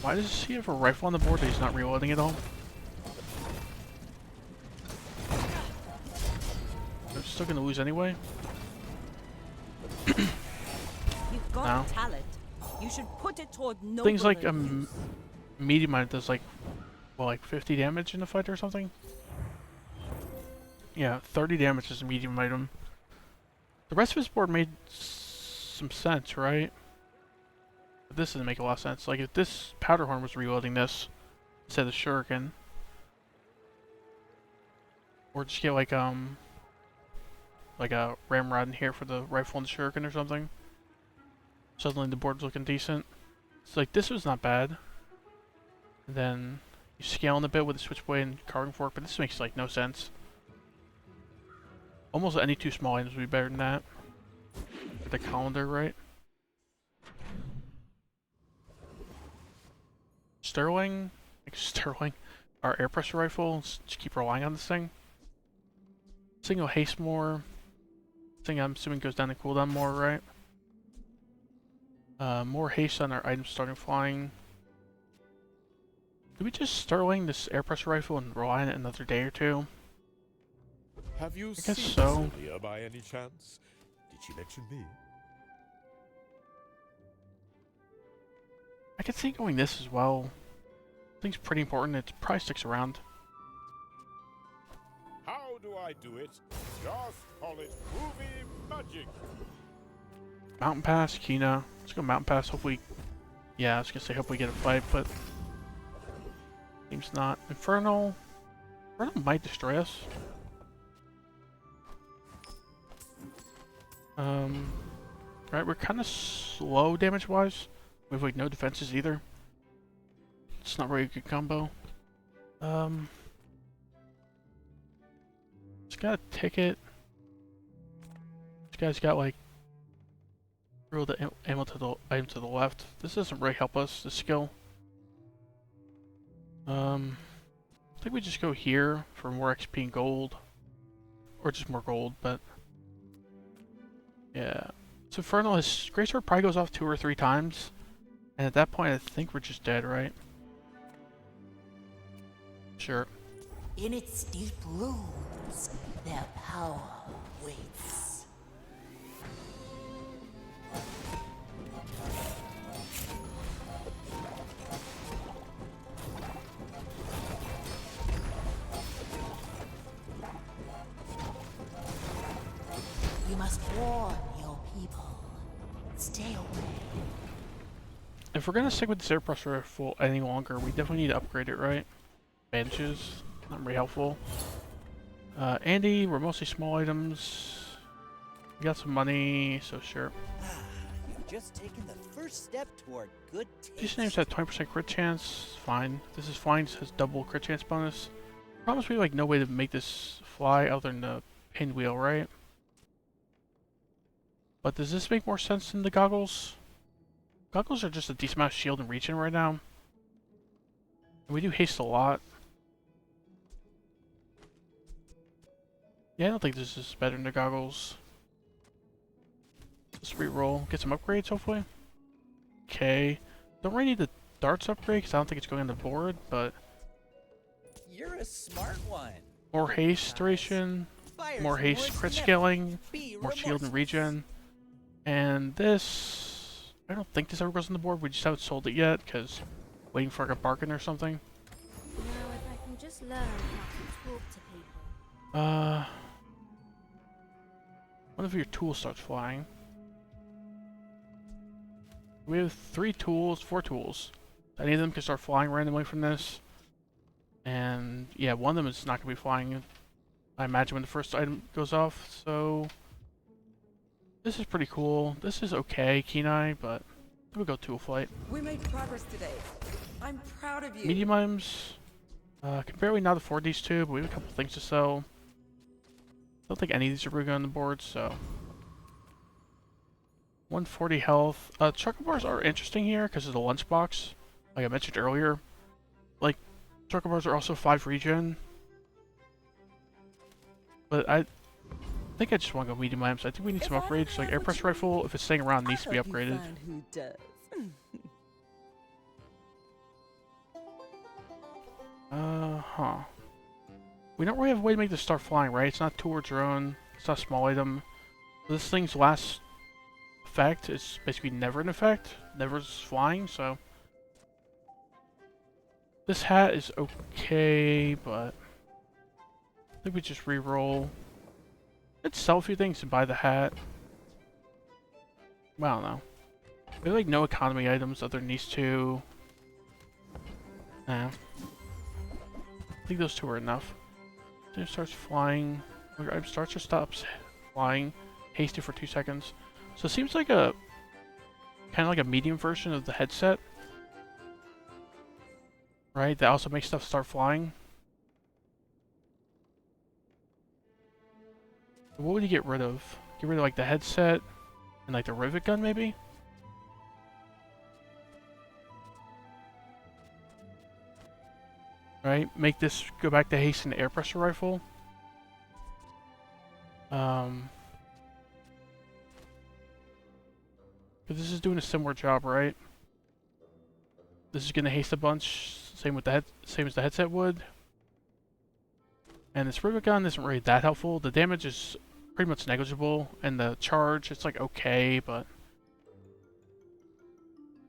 Why does he have a rifle on the board that he's not reloading at all? They're still gonna lose anyway? You've got No. talent. You should put it toward no Things like medium item does like, well, like 50 damage in a fight or something? Yeah, 30 damage is a medium item. The rest of his board made some sense, right? But this doesn't make a lot of sense. Like if this powder horn was reloading this instead of shuriken, or just get like a ramrod in here for the rifle and the shuriken or something. Suddenly the board's looking decent. It's like this was not bad. And then you scale in a bit with the switchblade and carving fork, but this makes like no sense. Almost any 2 small items would be better than that. Get the colander right. Sterling, our air pressure rifle. Just keep relying on this thing. Single haste more. Thing I'm assuming goes down to cooldown more, right? More haste on our items starting flying. Do we just Sterling this air pressure rifle and rely on it another day or two? Have you guess seen so. Sylvia by any chance? Did she mention me? I could see going this as well. I think it's pretty important. It probably sticks around. How do I do it? Just call it movie magic. Mountain Pass, Kina. Let's go Mountain Pass. Hopefully, yeah, I was gonna say hopefully get a fight, but seems not. Infernal. Infernal might destroy us. Right, we're kind of slow damage-wise. We have like no defenses either. It's not really a good combo. It's got a ticket. This guy's got like roll the ammo to the item to the left. This doesn't really help us, the skill. I think we just go here for more XP and gold. Or just more gold, but yeah. So Infernal, his Greatsword probably goes off 2 or 3 times. And at that point I think we're just dead, right? Sure. In its deep wounds, their power waits. You must warn your people. Stay away. If we're gonna stick with the Air Pressure Rifle any longer, we definitely need to upgrade it, right? Bandages, not very helpful. Andy, we're mostly small items. We got some money, so sure. You've just taken the first step toward good taste. These names have 20% crit chance, fine. This is flying, has double crit chance bonus. Promise we like no way to make this fly other than the pinwheel, right? But does this make more sense than the goggles? Goggles are just a decent amount of shield and reach in right now. And we do haste a lot. Yeah, I don't think this is better than the goggles. Let's reroll. Get some upgrades, hopefully. Okay. Don't really need the darts upgrade, because I don't think it's going on the board, but... You're a smart one. More haste duration, more haste crit scaling, more shield and regen. And this... I don't think this ever goes on the board, we just haven't sold it yet, because... Waiting for like a bargain or something. Now, if I can just learn how to talk to people. What if your tool starts flying? We have 4 tools. Any of them can start flying randomly from this. And yeah, one of them is not going to be flying, I imagine, when the first item goes off. So this is pretty cool. This is okay, Kenai, but we'll go tool flight. We made progress today. I'm proud of you. Medium items. Can barely not afford these two, but we have a couple things to sell. I don't think any of these are really good on the board, so... 140 health. Choco bars are interesting here because of the lunchbox, like I mentioned earlier. Like, choco bars are also 5 regen. But I think I just want to go medium items. I think we need some upgrades, like air pressure rifle, if it's staying around, needs to be upgraded. Who does? Huh. We don't really have a way to make this start flying, right? It's not tool or drone. It's not a small item. This thing's last effect is basically never an effect. Never is flying, so... This hat is okay, but... I think we just re-roll. Let's sell a few things and buy the hat. Well, I don't know. We have like no economy items other than these two. Nah. I think those two are enough. It starts flying. It starts or stops flying. Hasty for 2 seconds. So it seems like a kind of like a medium version of the headset, right? That also makes stuff start flying. What would you get rid of? Get rid of like the headset and like the rivet gun, maybe. Right, make this go back to haste and air pressure rifle. Because this is doing a similar job, right? This is gonna haste a bunch, same with the same as the headset would. And this rivet gun isn't really that helpful. The damage is pretty much negligible, and the charge, it's like okay, but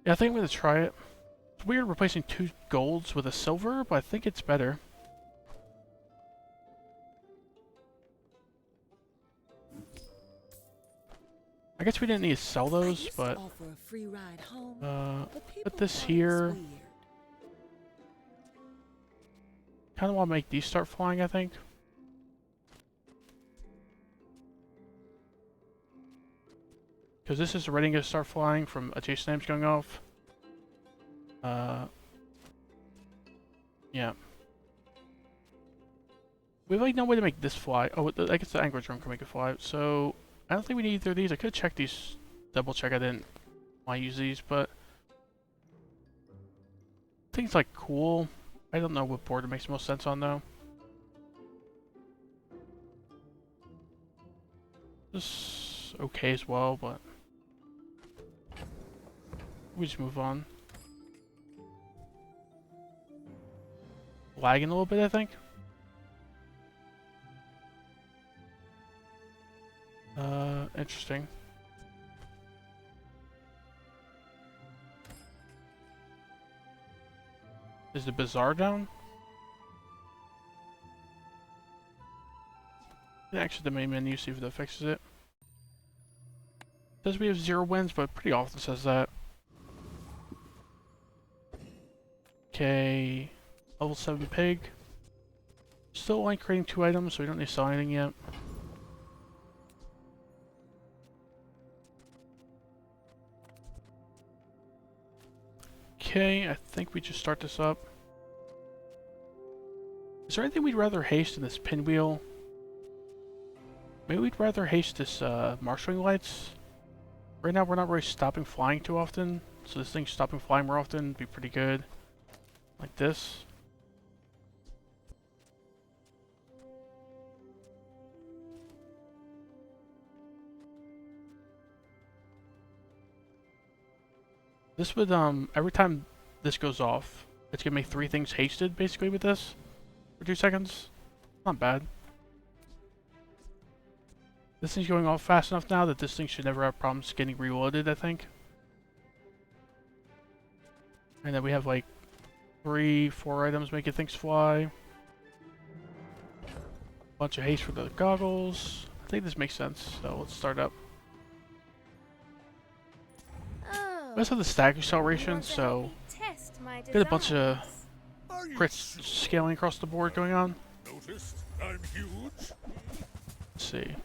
yeah, I think I'm gonna try it. It's weird replacing 2 golds with a silver, but I think it's better. I guess we didn't need to sell those, but put this here. Kind of want to make these start flying, I think. Because this is already going to start flying from adjacent items going off. Yeah. We have like no way to make this fly. Oh, I guess the angler drone can make it fly. So I don't think we need either of these. I could check these, double check. I didn't want to use these, but things like cool. I don't know what board it makes most sense on though. This is okay as well, but we just move on. Lagging a little bit, I think. Interesting. Is the bazaar down? Actually, the main menu, see if that fixes it. Says we have 0 wins, but pretty often says that. Okay, level 7 pig. Still only creating 2 items, so we don't need to sell anything yet. Okay, I think we just start this up. Is there anything we'd rather haste than this pinwheel? Maybe we'd rather haste this marshalling lights. Right now we're not really stopping flying too often, so this thing stopping flying more often would be pretty good. Like this. This would, every time this goes off, it's gonna make 3 things hasted, basically, with this. For 2 seconds. Not bad. This thing's going off fast enough now that this thing should never have problems getting reloaded, I think. And then we have, like, 3, 4 items making things fly. Bunch of haste for the goggles. I think this makes sense, so let's start up. We also have the stack acceleration, so get a bunch of crits scaling across the board going on. Noticed I'm huge. Let's see.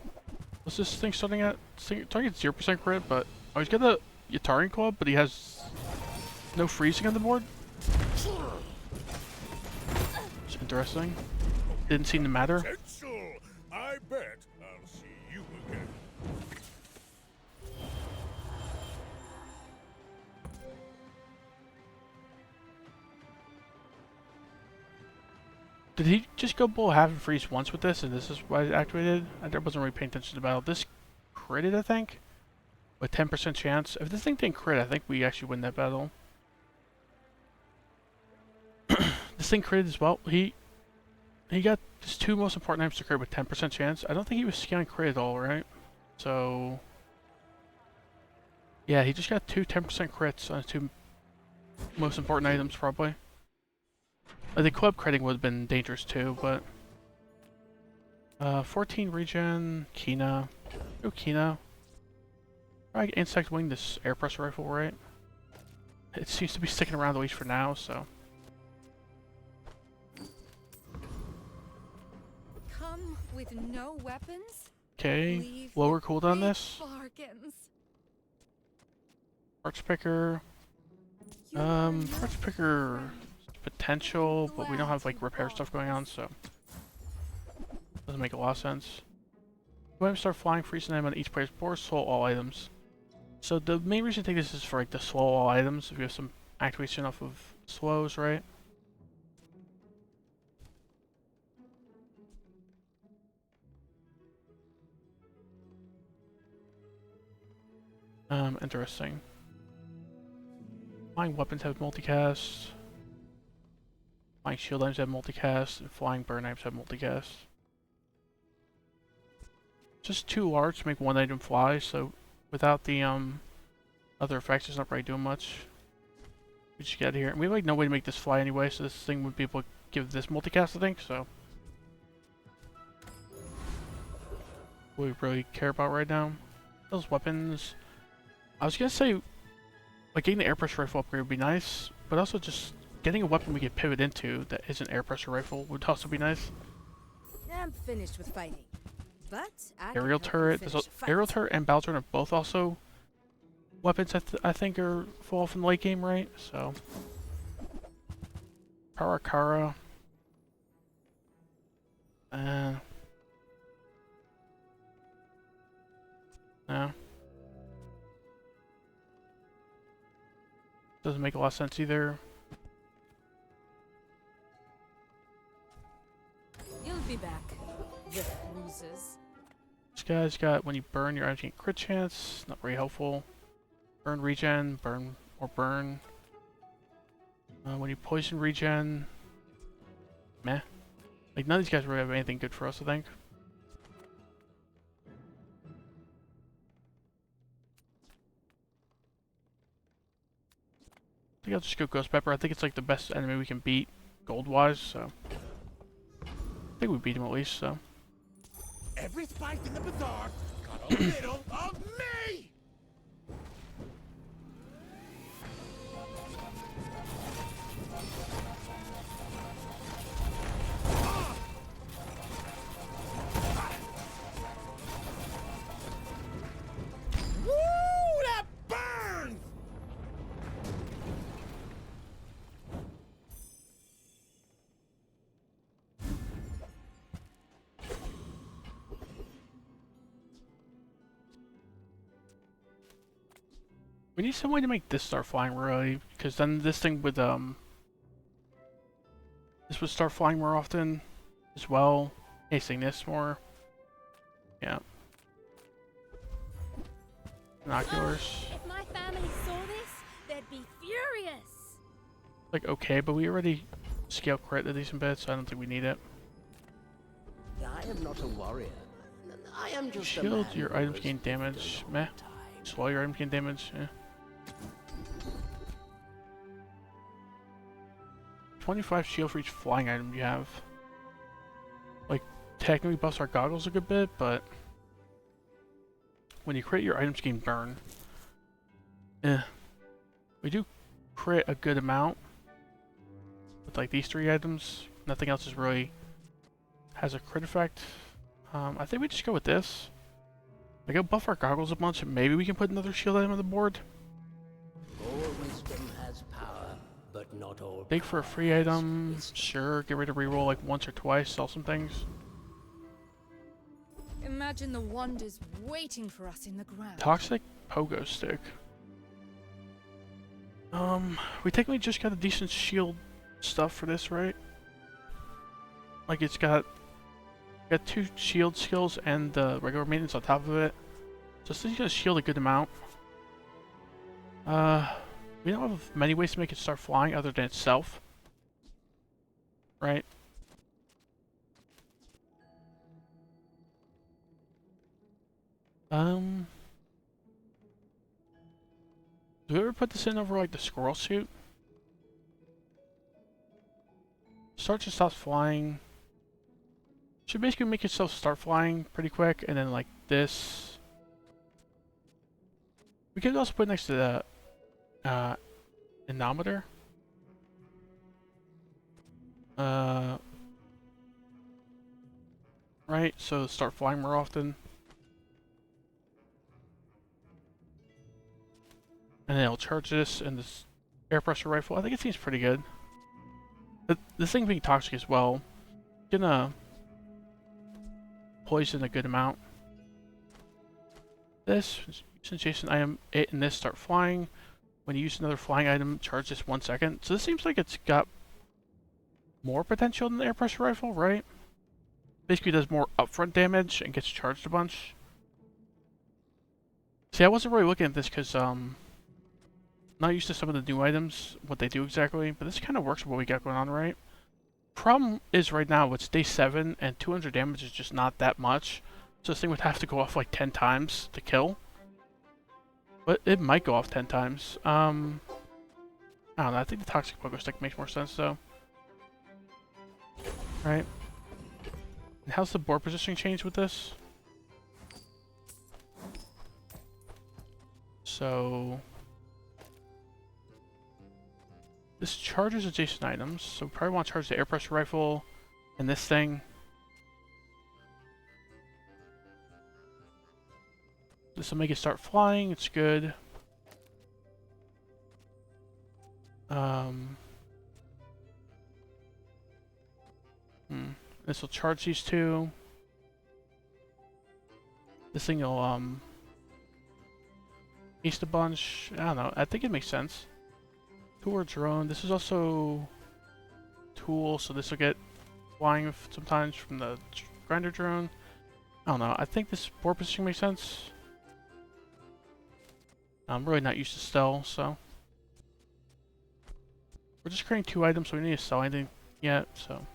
What's this thing starting at? Starting at 0% crit, but oh, he's got the Yatarian Club, but he has no freezing on the board. It's interesting. Didn't seem to matter. Potential. I bet I'll see you again. Did he just go below half and freeze once with this, and this is why it activated? I wasn't really paying attention to the battle. This critted, I think, with 10% chance. If this thing didn't crit, I think we actually win that battle. This thing critted as well. He got his 2 most important items to crit with 10% chance. I don't think he was scaling crit at all, right? So yeah, he just got 2 10% crits on his 2 most important items, probably. The club critting would have been dangerous too, but 14 regen, Kina. Go Kina. Probably insect wing this air pressure rifle, right? It seems to be sticking around at least for now, so. Come with no weapons? Okay, Leave lower with cooldown big this. bargains. Parts picker. Parts picker potential, but we don't have like repair stuff going on, so doesn't make a lot of sense. Go ahead and start flying, freezing them on each player's board, slow all items. So the main reason to take this is for like the slow all items, if you have some activation off of slows, right? Interesting. Flying weapons have multicast. Flying shield items have multicast, and flying burn items have multicast. Just too large to make one item fly, so without the other effects, it's not really doing much. We just get here, and we have like no way to make this fly anyway, so this thing would be able to give this multicast, I think. So, what we really care about right now, those weapons. I was gonna say, like getting the air pressure rifle upgrade would be nice, but also just getting a weapon we can pivot into that is an air pressure rifle would also be nice. I'm finished with fighting, but I Aerial turret, aerial turret and battle drone are both also weapons I think are fall off in the late game, right? So Karakara. No. Doesn't make a lot of sense either. You'll be back, the losers. This guy's got when you burn your items gain crit chance. Not very helpful. Burn regen, burn or burn. When you poison regen, meh. Like none of these guys really have anything good for us, I think. I think I'll just go Ghost Pepper. I think it's like the best enemy we can beat gold-wise, so I think we beat him at least, so. Every spice in the bazaar got a little of me! Woo! That burns! We need some way to make this start flying really, because then this thing would this would start flying more often as well. Acing this more. Yeah. Binoculars. If my family saw this, they'd be furious. Like okay, but we already scale crit a decent bit, so I don't think we need it. I am not a warrior. I am just Shield, your items gain damage. Meh. Slow your items gain damage. Yeah. 25 shield for each flying item you have. Like, technically buffs our goggles a good bit, but when you crit, your items gain burn. We do crit a good amount with like these 3 items. Nothing else is really has a crit effect. I think we just go with this. Like, go buff our goggles a bunch, and maybe we can put another shield item on the board. All wisdom has power, but not all. Big for a free item, sure. Get ready to reroll like once or twice, sell some things. Imagine the wonders waiting for us in the ground. Toxic pogo stick. We technically just got a decent shield stuff for this, right? Like it's got 2 shield skills and the regular maintenance on top of it. So this is gonna shield a good amount. We don't have many ways to make it start flying other than itself. Right? Do we ever put this in over like the squirrel suit? Starts and stops flying. Should basically make itself start flying pretty quick, and then like this. We could also put it next to the inometer. Right, so start flying more often. And then it'll charge this and this air pressure rifle. I think it seems pretty good. This thing being toxic as well. Gonna poison a good amount. This, since Jason item, it and this start flying. When you use another flying item, charge this 1 second. So this seems like it's got more potential than the air pressure rifle, right? Basically does more upfront damage and gets charged a bunch. See, I wasn't really looking at this because, not used to some of the new items, what they do exactly, but this kind of works with what we got going on, right? Problem is right now, it's day 7, and 200 damage is just not that much. So this thing would have to go off like 10 times to kill. But it might go off 10 times. I don't know, I think the Toxic Pogo Stick makes more sense though. Right? And how's the board positioning change with this? So this charges adjacent items, so we probably want to charge the air pressure rifle and this thing. This will make it start flying, it's good. This will charge these two. This thing will east a bunch. I don't know. I think it makes sense. Tool or drone. This is also tool, so this will get flying sometimes from the grinder drone. I don't know. I think this board positioning makes sense. I'm really not used to stealth, so we're just creating 2 items, so we don't need to sell anything yet. So.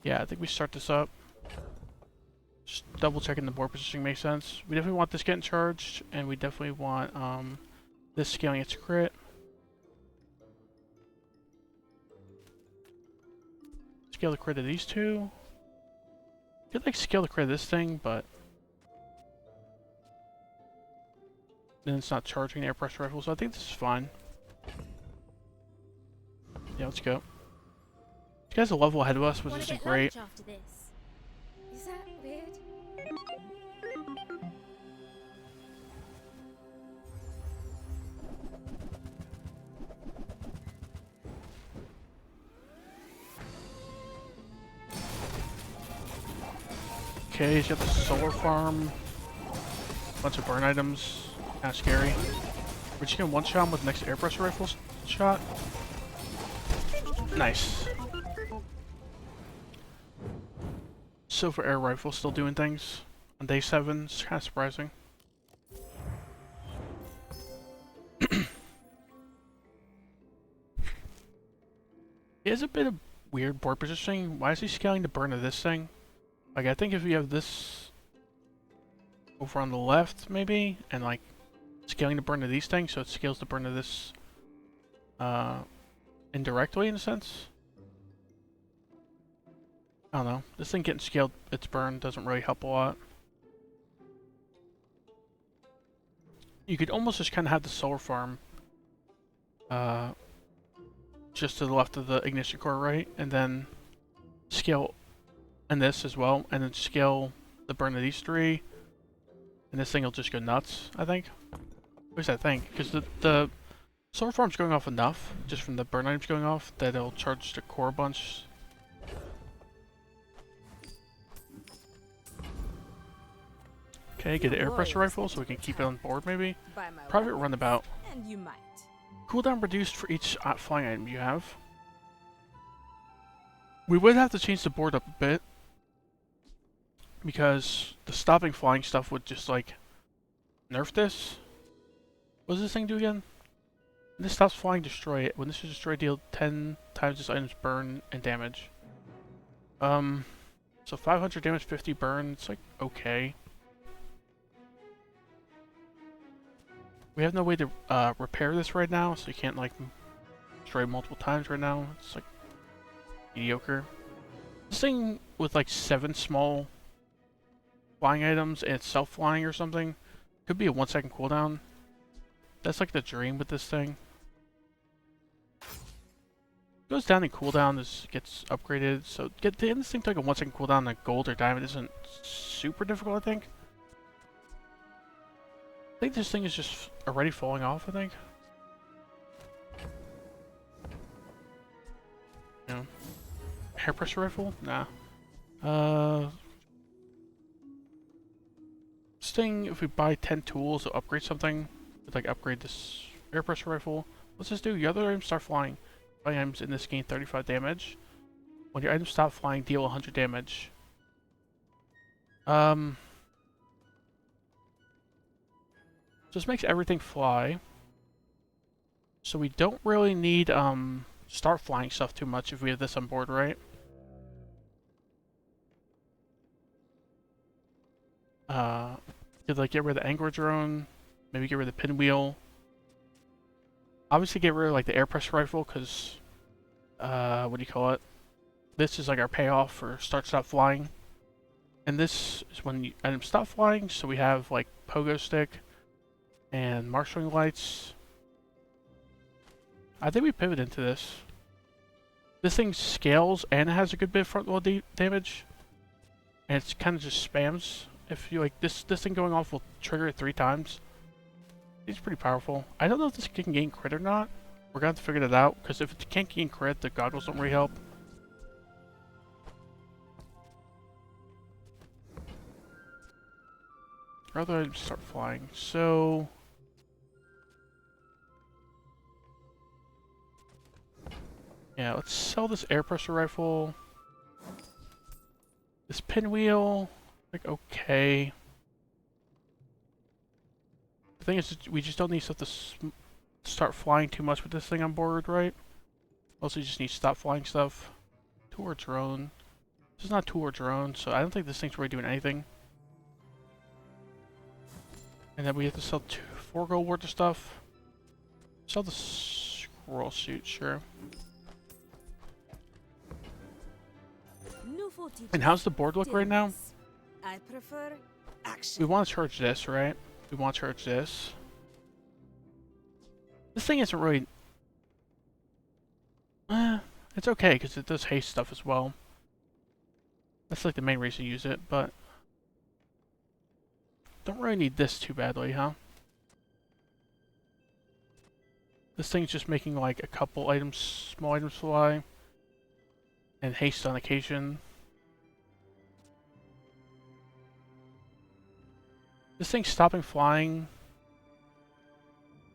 Yeah, I think we start this up. Just double checking the board positioning makes sense. We definitely want this getting charged, and we definitely want this scaling its crit. Scale the crit of these two. I could like scale the crit of this thing, but then it's not charging the air pressure rifle, so I think this is fine. Yeah, let's go. This guy's a level ahead of us, which isn't great. After this. Is that weird? Okay, he's got the solar farm. Bunch of burn items. Kinda scary. We're just gonna one-shot him with the next air pressure rifle shot. Nice. Silver air rifle still doing things on day 7. It's kind of surprising. He has a bit of weird board positioning. Why is he scaling the burn of this thing? Like, I think if you have this over on the left, maybe, and like scaling the burn of these things, so it scales the burn of this indirectly in a sense. I don't know. This thing getting scaled, its burn doesn't really help a lot. You could almost just kind of have the solar farm just to the left of the ignition core, right? And then scale and this as well, and then scale the burn of these 3. And this thing will just go nuts, I think. At least I think, because the solar farm's going off enough, just from the burn items going off, that it'll charge the core a bunch. Okay, get an air pressure rifle so we can keep it on board maybe. Private runabout. And you might. Cooldown reduced for each flying item you have. We would have to change the board up a bit, because the stopping flying stuff would just like nerf this. What does this thing do again? When this stops flying, destroy it. When this is destroyed, deal 10 times this item's burn and damage. So 500 damage, 50 burn. It's like okay. We have no way to repair this right now, so you can't like destroy multiple times right now. It's like mediocre. This thing with like 7 small flying items and it's self-flying or something could be a 1-second cooldown. That's like the dream with this thing. Goes down in cooldown as it gets upgraded, so getting this thing to like a 1-second cooldown like gold or diamond isn't super difficult, I think. I think this thing is just already falling off, I think. No. Air pressure rifle? Nah. This thing, if we buy 10 tools to upgrade something, like upgrade this air pressure rifle, what's this do? Your other items start flying. Flying items in this gain 35 damage. When your items stop flying, deal 100 damage. This makes everything fly. So we don't really need start flying stuff too much if we have this on board, right? Could like get rid of the angler drone, maybe get rid of the pinwheel. Obviously get rid of like the air pressure rifle, because what do you call it? This is like our payoff for start stop flying. And this is when you items stop flying, so we have like pogo stick and marshalling lights. I think we pivot into this. This thing scales and it has a good bit of front wall damage. And it's kind of just spams. If you like this thing going off will trigger it 3 times. It's pretty powerful. I don't know if this can gain crit or not. We're gonna have to figure that out, because if it can't gain crit, the goggles don't really help. Rather than start flying. So yeah, let's sell this air pressure rifle. This pinwheel, like, okay. The thing is, we just don't need stuff to start flying too much with this thing on board, right? Also, you just need to stop flying stuff. Tool or drone. This is not tool or drone, so I don't think this thing's really doing anything. And then we have to sell 4 gold worth of stuff. Sell the scroll suit, sure. And how's the board look right now? I prefer action. We want to charge this, right? We want to charge this. This thing isn't really... it's okay, because it does haste stuff as well. That's like the main reason to use it, but... don't really need this too badly, huh? This thing's just making like a couple items, small items fly. And haste on occasion. This thing stopping flying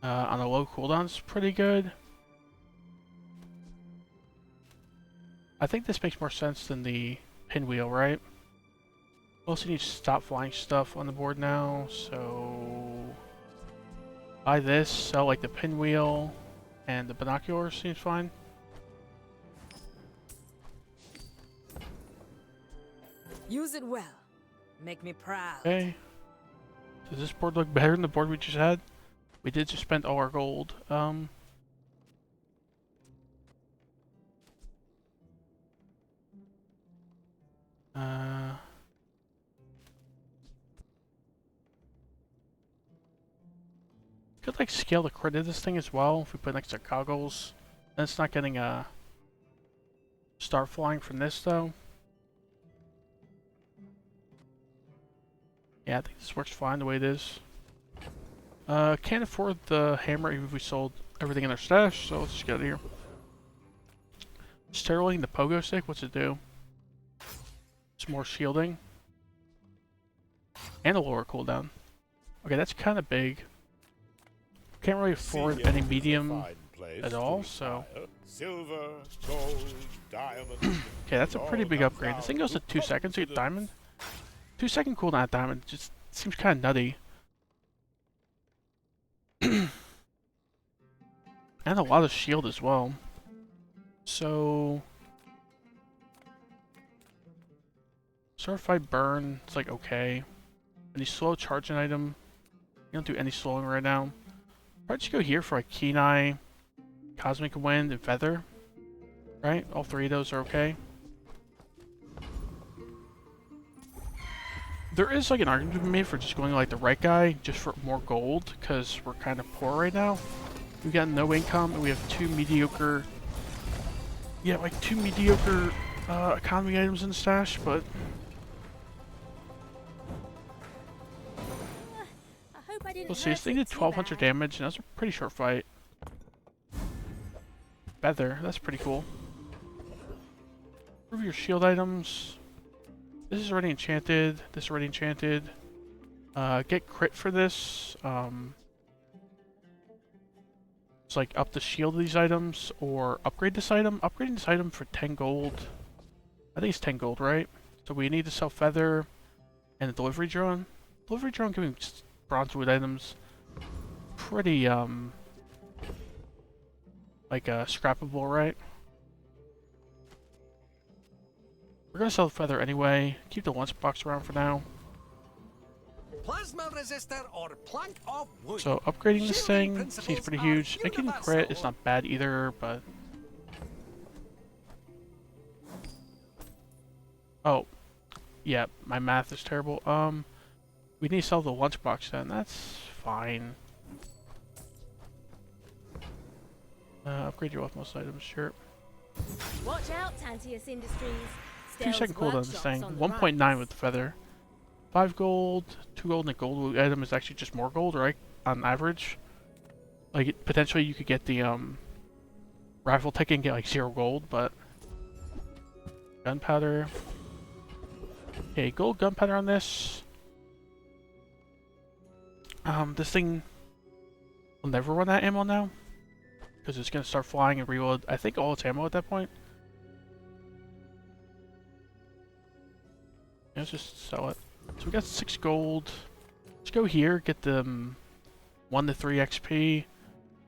on a low cooldown is pretty good. I think this makes more sense than the pinwheel, right? Also need to stop flying stuff on the board now, so buy this, sell like the pinwheel, and the binoculars seems fine. Use it well. Make me proud. Okay. Does this board look better than the board we just had? We did just spend all our gold. Could like scale the crit of this thing as well if we put next to goggles. Then it's not getting a start flying from this though. Yeah, I think this works fine the way it is. Can't afford the hammer even if we sold everything in our stash, so let's just get it here. Sterilizing the pogo stick, what's it do? It's more shielding. And a lower cooldown. Okay, that's kind of big. Can't really afford any medium at all, so... Silver, gold, diamond. Okay, that's a pretty big upgrade. This thing goes to 2 seconds to get diamond. 2-second cooldown diamond just seems kind of nutty. And a lot of shield as well. So... Certified burn, it's like okay. Any slow charging item. You don't do any slowing right now. Probably just go here for like Keen Eye, Cosmic Wind, and Feather. Right? All 3 of those are okay. There is like an argument to be made for just going like the right guy, just for more gold, because we're kind of poor right now. We've got no income, and we have 2 mediocre... Yeah, like 2 mediocre economy items in the stash, but... We'll see, this thing did 1200 damage, and that's a pretty short fight. Feather, that's pretty cool. Improve your shield items. This is already enchanted, this is already enchanted. Get crit for this. It's like up the shield of these items, or upgrade this item. Upgrading this item for 10 gold. I think it's 10 gold, right? So we need to sell Feather and the delivery drone. Delivery drone giving bronzewood items pretty like scrappable, right? We're gonna sell the Feather anyway. Keep the lunchbox around for now. Plasma resistor or plank of wood. So upgrading this thing seems pretty huge. Making crit is not bad either, but oh, yeah, my math is terrible. We need to sell the lunchbox then. That's fine. Upgrade your most items, sure. Watch out, Tantius Industries. 2-second cooldown on this thing. 1.9 with the feather. 5 gold, 2 gold, and a gold item is actually just more gold, right? On average. Like, potentially you could get the, rifle tech and get like 0 gold, but... Gunpowder. Okay, gold gunpowder on this. This thing will never run out of ammo now. Because it's going to start flying and reload, I think, all its ammo at that point. Let's just sell it. So we got 6 gold. Let's go here, get them 1 to 3 XP,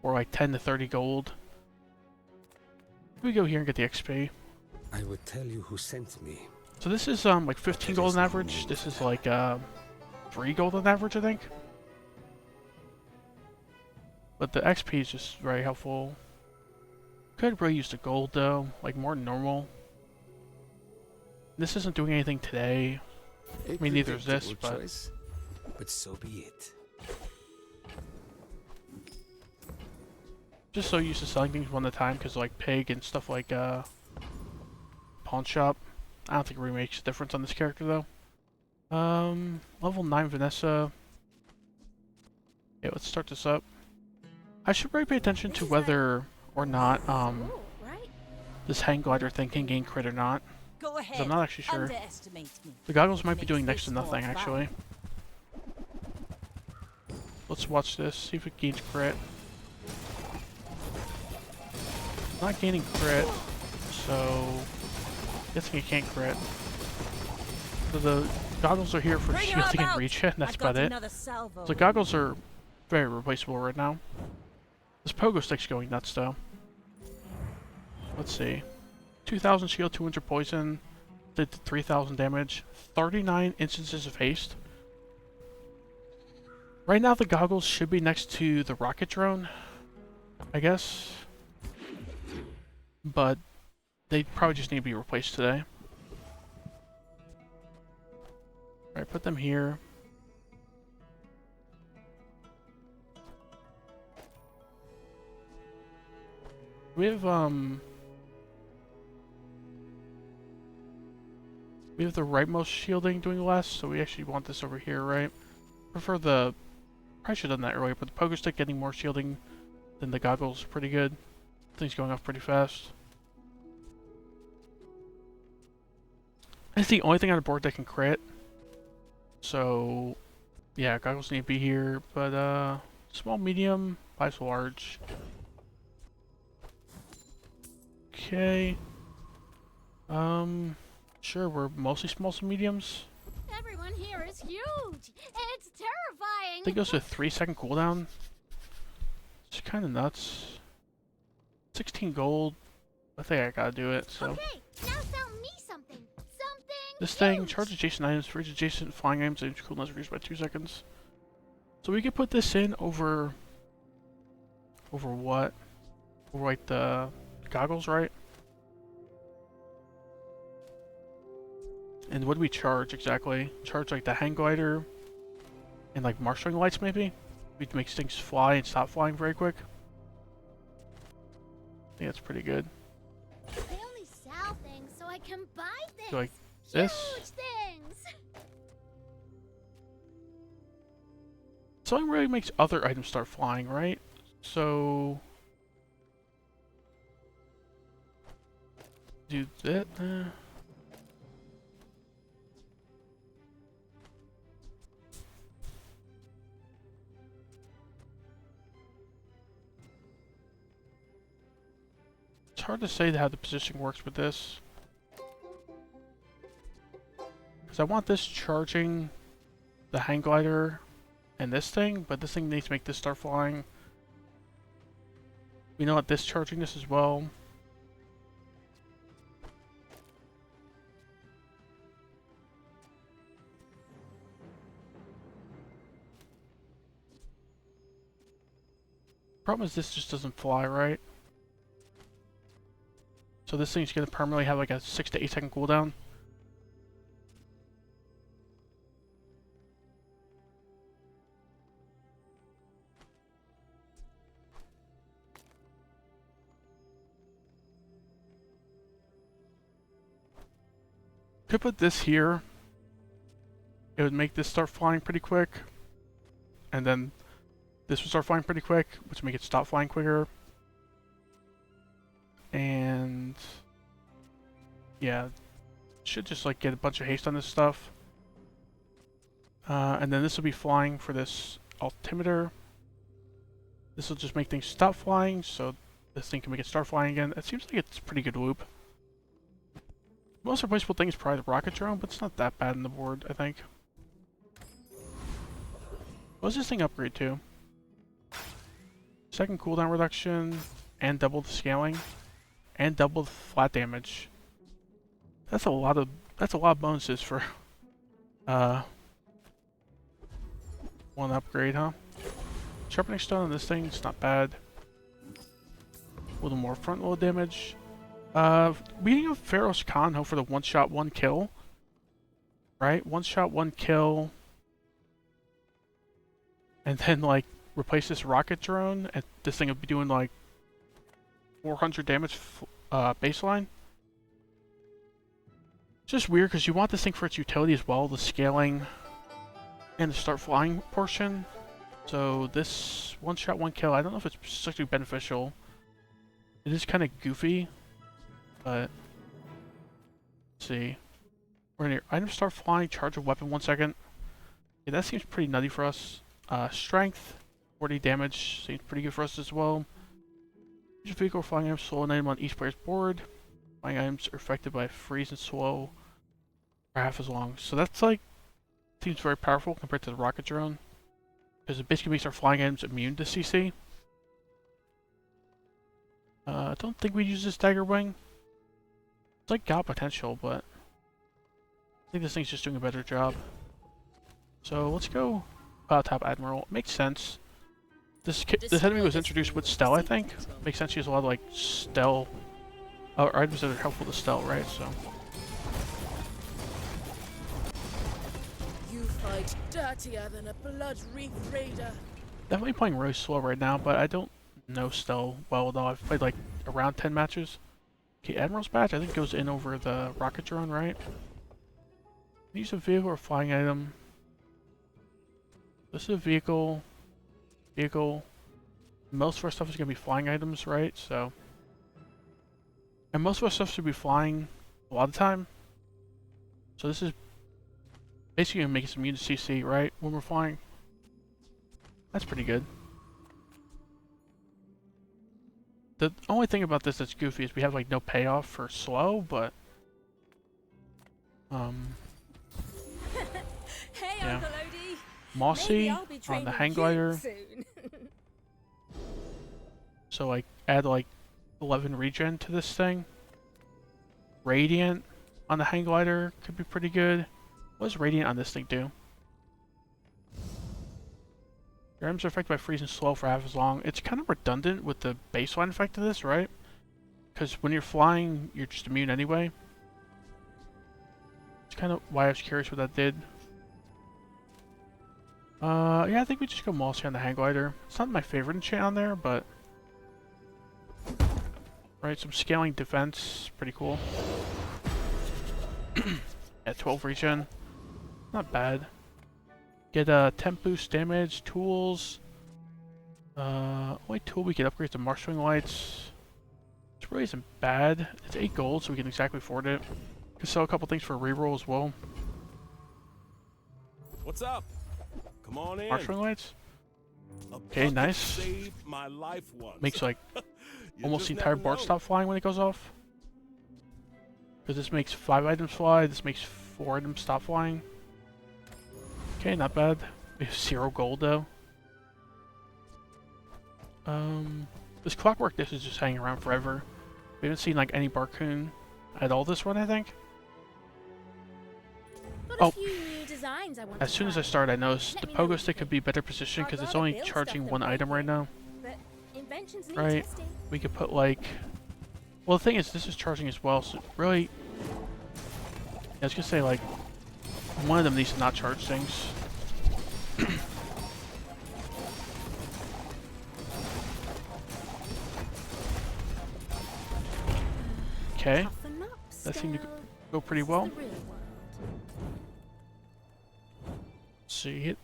or like 10 to 30 gold. We go here and get the XP. I would tell you who sent me. So this is like 15 gold on average. This is like 3 gold on average, I think. But the XP is just very helpful. Could really use the gold though, like more than normal. This isn't doing anything today. I mean, neither is this, but... choice, but so be it. Just so used to selling things one at a time, because like Pig and stuff like Pawn Shop. I don't think it really makes a difference on this character though. Level 9 Vanessa. Yeah, let's start this up. I should really pay attention to whether or not this hang glider thing can gain crit or not. Go ahead. I'm not actually sure. Underestimate me. The goggles might be doing next to nothing, actually. Let's watch this, see if it gains crit. Not gaining crit, so... guessing it can't crit. So the goggles are here for shielding and reach, and that's about it. So the goggles are very replaceable right now. This pogo stick's going nuts, though. Let's see. 2,000 shield, 200 poison, did 3,000 damage, 39 instances of haste. Right now the goggles should be next to the rocket drone, I guess. But they probably just need to be replaced today. Alright, put them here. We have the rightmost shielding doing less, so we actually want this over here, right? Prefer the... Probably should have done that earlier, but the pogo stick getting more shielding than the goggles is pretty good. Things going off pretty fast. It's the only thing on the board that can crit. So, yeah, goggles need to be here, but small, medium, bias large. Okay. Sure, we're mostly smalls and mediums. Everyone here is huge. It's terrifying. I think it goes to a 3-second cooldown. It's kind of nuts. 16 gold. I think I gotta do it, so. Okay, now sell me something. This thing, charge adjacent items, for each adjacent flying items, and cooldown is reduced by 2 seconds. So we could put this in over... Over what? Over like the goggles, right? And what do we charge exactly? Charge like the hang glider and like marshalling lights maybe? We make things fly and stop flying very quick. I think that's pretty good. I only sell things so I can buy things. Do like this? Huge things. Something really makes other items start flying, right? So... do that. It's hard to say how the position works with this. Because I want this charging the hang glider and this thing, but this thing needs to make this start flying. We know what this charging this as well. Problem is this just doesn't fly right. So this thing's gonna permanently have like a 6 to 8 second cooldown. could put this here. It would make this start flying pretty quick. And then this would start flying pretty quick, which would make it stop flying quicker. And yeah, should just like get a bunch of haste on this stuff. And then this will be flying for this altimeter. This will just make things stop flying, so this thing can make it start flying again. It seems like it's a pretty good loop. The most replaceable thing is probably the rocket drone, but it's not that bad in the board, I think. What does this thing upgrade to? Second cooldown reduction, and double the scaling, and double the flat damage. That's a lot of bonuses for one upgrade, huh? Sharpening stone on this thing, it's not bad. A little more front load damage. Beating of Pharaoh's Conho for the one shot, one kill. Right? One shot, one kill. And then, like, replace this rocket drone, and this thing will be doing, like, 400 damage baseline. It's just weird, because you want this thing for its utility as well, the scaling and the start flying portion. So this one shot, one kill, I don't know if it's particularly beneficial. It is kind of goofy, but let's see. We're in here. Item start flying, charge a weapon 1 second. Yeah, that seems pretty nutty for us. Strength, 40 damage, seems pretty good for us as well. Each vehicle or flying item slow an item on each player's board. Flying items are affected by freeze and slow for half as long. So that's like, seems very powerful compared to the rocket drone. Because it basically makes our flying items immune to CC. I don't think we use this dagger wing. It's like got potential, but I think this thing's just doing a better job. So let's go top admiral. It makes sense. This enemy was introduced with Stell, I think. Makes sense. She has a lot of like Stell or items that are helpful to Stell, right? So. You fight dirtier than a blood-wreathed raider. Definitely playing really slow right now, but I don't know Stell well at all. I've played like around 10 matches. Okay, Admiral's badge I think goes in over the rocket drone, right? Use a vehicle or flying item. This is a vehicle. Most of our stuff is going to be flying items, right? So, and most of our stuff should be flying a lot of the time. So this is basically going to make us immune to CC, right? When we're flying. That's pretty good. The only thing about this that's goofy is we have like no payoff for slow, but Hey, yeah. Uncle Odie. Mossy on the hang glider. So like add like 11 regen to this thing. Radiant on the hang glider could be pretty good. What does Radiant on this thing do? Your items are affected by freeze and slow for half as long. It's kind of redundant with the baseline effect of this, right? Because when you're flying, you're just immune anyway. It's kind of why I was curious what that did. Yeah, I think we just go Mossy on the hang glider. It's not my favorite enchant on there, but right, some scaling defense, pretty cool. At 12 regen, not bad. Get temp boost damage, tools. Only tool we can upgrade to marshalling lights. This really isn't bad. It's 8 gold, so we can exactly afford it. Can sell a couple things for a reroll as well. What's up? Come on in. Marshalling lights. Okay, nice. My life once. Makes like almost the entire board stop flying when it goes off. Because this makes 5 items fly. This makes 4 items stop flying. Okay, not bad. We have 0 gold though. This clockwork disc is just hanging around forever. We haven't seen like any Barcoon at all this run, I think. Got a few new designs I want as to soon as try. I start, I noticed the Let me know pogo what stick you could be better positioned I'd because it's rather only build charging stuff 1 than item break right now. But inventions need Right. testing. We could put like, well, the thing is, this is charging as well, so really, I was gonna say like, one of them needs to not charge things. Okay, Toughen up, that seemed to Stell. go pretty This is well. the real world. see. Hit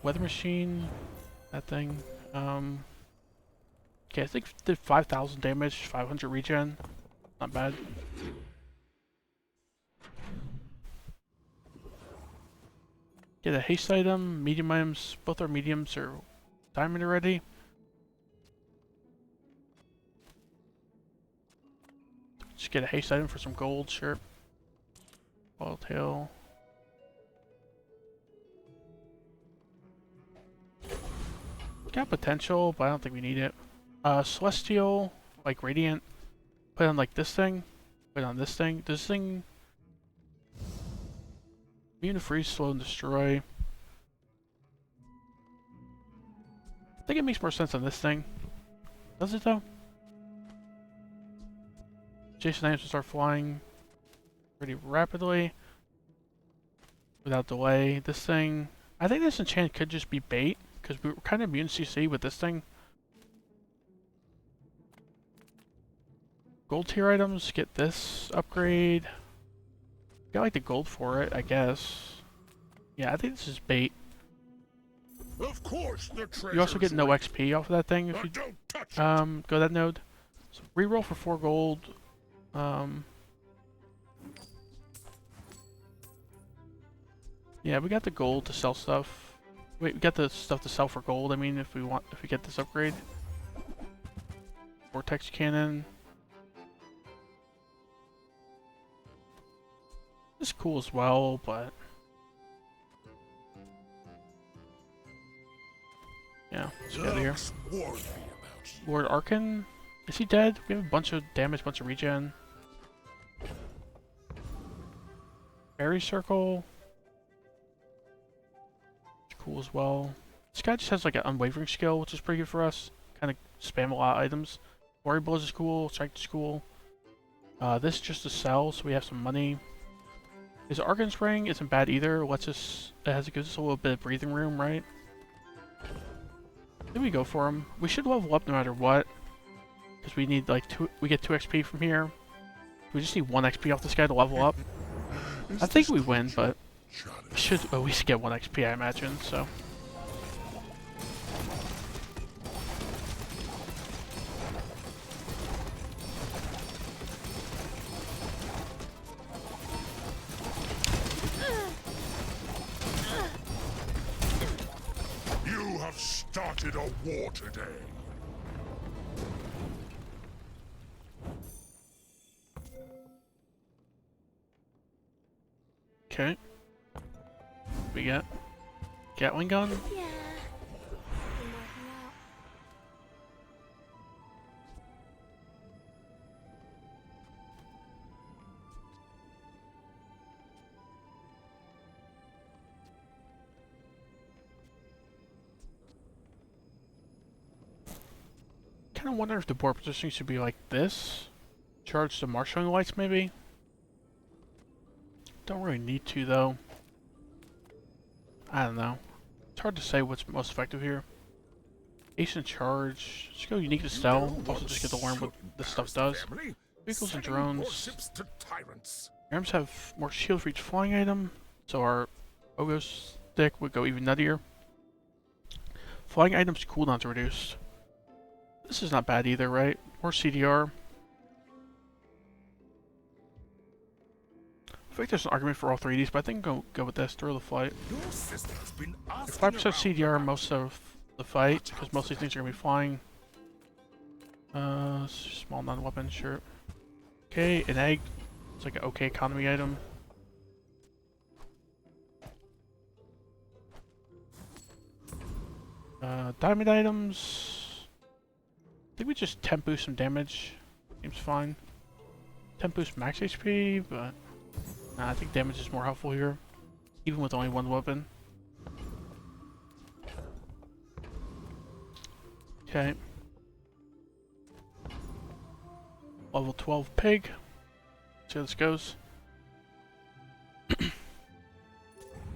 weather machine. That thing. Okay, I think did 5,000 damage, 500 regen. Not bad. Get a haste item, medium items. Both our mediums are diamond already. Just get a haste item for some gold, sure. Ball tail. Got potential, but I don't think we need it. Celestial, like Radiant. Put on like this thing. Put on this thing. This thing. Immune to freeze, slow, and destroy. I think it makes more sense on this thing. Does it though? Jason items will start flying pretty rapidly. Without delay. This thing. I think this enchant could just be bait. Because we were kind of immune to CC with this thing. Gold tier items, get this upgrade. Got like the gold for it, I guess. Yeah, I think this is bait. Of course, the You also get no XP off of that thing if you go that node. So reroll for 4 gold. Yeah, we got the gold to sell stuff. Wait, we got the stuff to sell for gold. I mean, if we get this upgrade. Vortex cannon. It's cool as well, but yeah, let's get out of here. Lord Arkan, is he dead? We have a bunch of damage, bunch of regen. Fairy circle. Cool as well. This guy just has like an unwavering skill, which is pretty good for us. Kind of spam a lot of items. Warrior blows is cool. Strike is cool. This is just to sell, so we have some money. His Argan's ring isn't bad either. Gives us a little bit of breathing room, right? Then we go for him. We should level up no matter what, because we need like we get 2 XP from here. We just need 1 XP off this guy to level up. I think we win, but we should at least get 1 XP, I imagine, so. You have started a war today. Okay. We got Gatling gun. Yeah. Kind of wonder if the board positioning should be like this. Charge the marshalling lights, maybe. Don't really need to though. I don't know. It's hard to say what's most effective here. Ace and charge. Just go unique to stealth. Also just get to learn what this stuff does. Vehicles and drones. Rams have more shield for each flying item, so our Ogo stick would go even nuttier. Flying items cooldowns reduced. This is not bad either, right? More CDR. I think there's an argument for all 3 of these, but I think go with this. Throw the flight. 5% CDR most of the fight, because most of these things are going to be flying. Small non-weapon, sure. Okay, an egg. It's like an okay economy item. Diamond items. I think we just temp boost some damage. Seems fine. Temp boost max HP, but I think damage is more helpful here, even with only 1 weapon. Okay. Level 12 pig. See how this goes.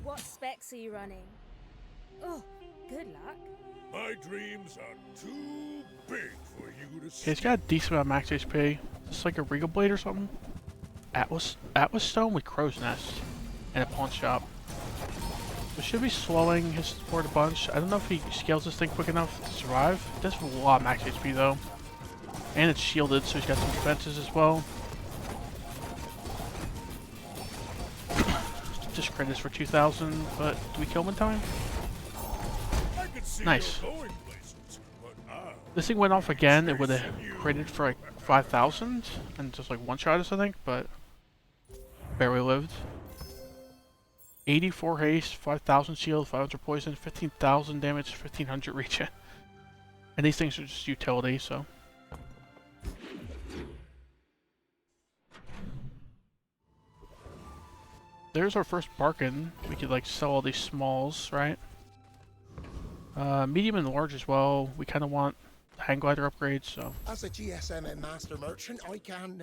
What specs are you running? Oh, good luck. My dreams are too big for you to see. Okay, it's got a decent amount of max HP. It's like a Regal Blade or something. Atlas Stone with Crow's Nest and a pawn shop. We should be slowing his support a bunch. I don't know if he scales this thing quick enough to survive. It does have a lot of max HP though. And it's shielded, so he's got some defenses as well. Just crit this for 2,000, but do we kill him in time? Nice. This thing went off again, it would have critted for like 5,000 and just like one-shot us, I think, but barely lived. 84 haste, 5,000 shield, 500 poison, 15,000 damage, 1,500 regen. And these things are just utility, so. There's our first bargain. We could like sell all these smalls, right? Medium and large as well. We kind of want hang glider upgrades, so. As a GSM and master merchant, I can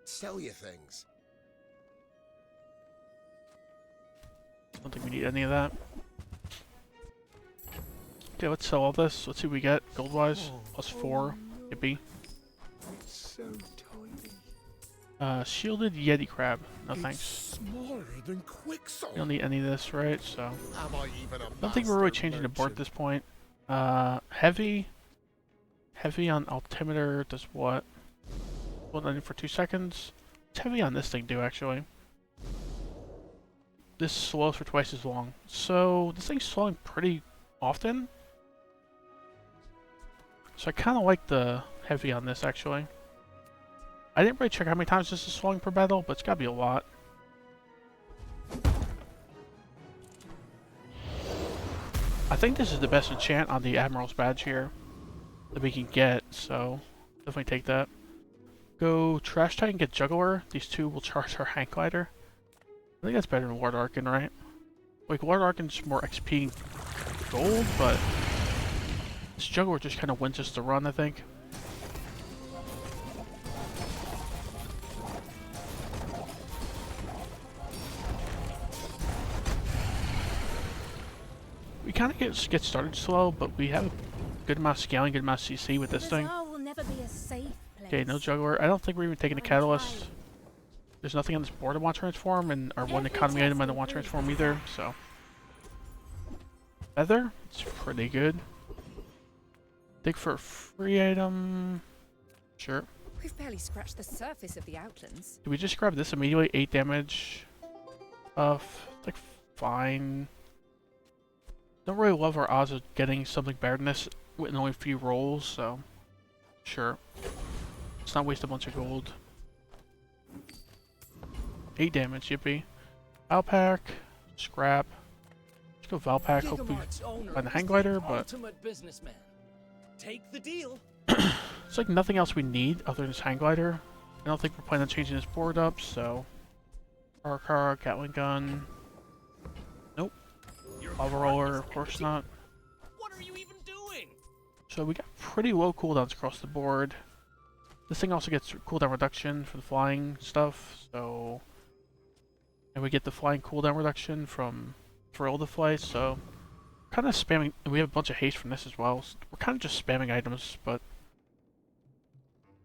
sell you things. Don't think we need any of that. Okay, let's sell all this. Let's see what we get gold wise. +4. Yippee. So tiny. Shielded Yeti crab. No It's thanks. smaller than Quicksilver. You don't need any of this, right? So. Am I even a I don't think we're really master changing the board at merchant? this point. Heavy. Heavy on altimeter does what? Hold on for 2 seconds. What's heavy on this thing do actually? This slows for twice as long. So this thing's slowing pretty often. So I kind of like the heavy on this actually. I didn't really check how many times this is slowing per battle, but it's gotta be a lot. I think this is the best enchant on the Admiral's badge here that we can get, so definitely take that. Go Trash Titan, get Juggler. These two will charge our Hang Glider. I think that's better than Lord Arkin, right? Like, Lord Arkin's more XP gold, but this Juggler just kind of wins us the run, I think. We kind of get started slow, but we have a good amount of scaling, good amount of CC with this thing. Bazaar will never be a safe place. Okay, no Juggler. I don't think we're even taking a Catalyst. There's nothing on this board I want to transform, and our one economy item I don't want to transform either, so. Feather? It's pretty good. Dig for a free item. Sure. We've barely scratched the surface of the Outlands. Do we just grab this immediately? 8 damage. Like, fine. Don't really love our odds of getting something better than this with only a few rolls, so. Sure. Let's not waste a bunch of gold. 8 damage, yippee. Valpack, scrap. Let's go Valpack, hopefully find the Hang Glider, but Ultimate businessman. Take the deal. it's like nothing else we need other than this Hang Glider. I don't think we're planning on changing this board up, so. Car, Gatling gun. Nope. Lava roller, of course not. What are you even doing? So we got pretty low cooldowns across the board. This thing also gets cooldown reduction for the flying stuff, so. And we get the flying cooldown reduction from Thrill to Fly, so kind of spamming. And we have a bunch of haste from this as well. So we're kind of just spamming items, but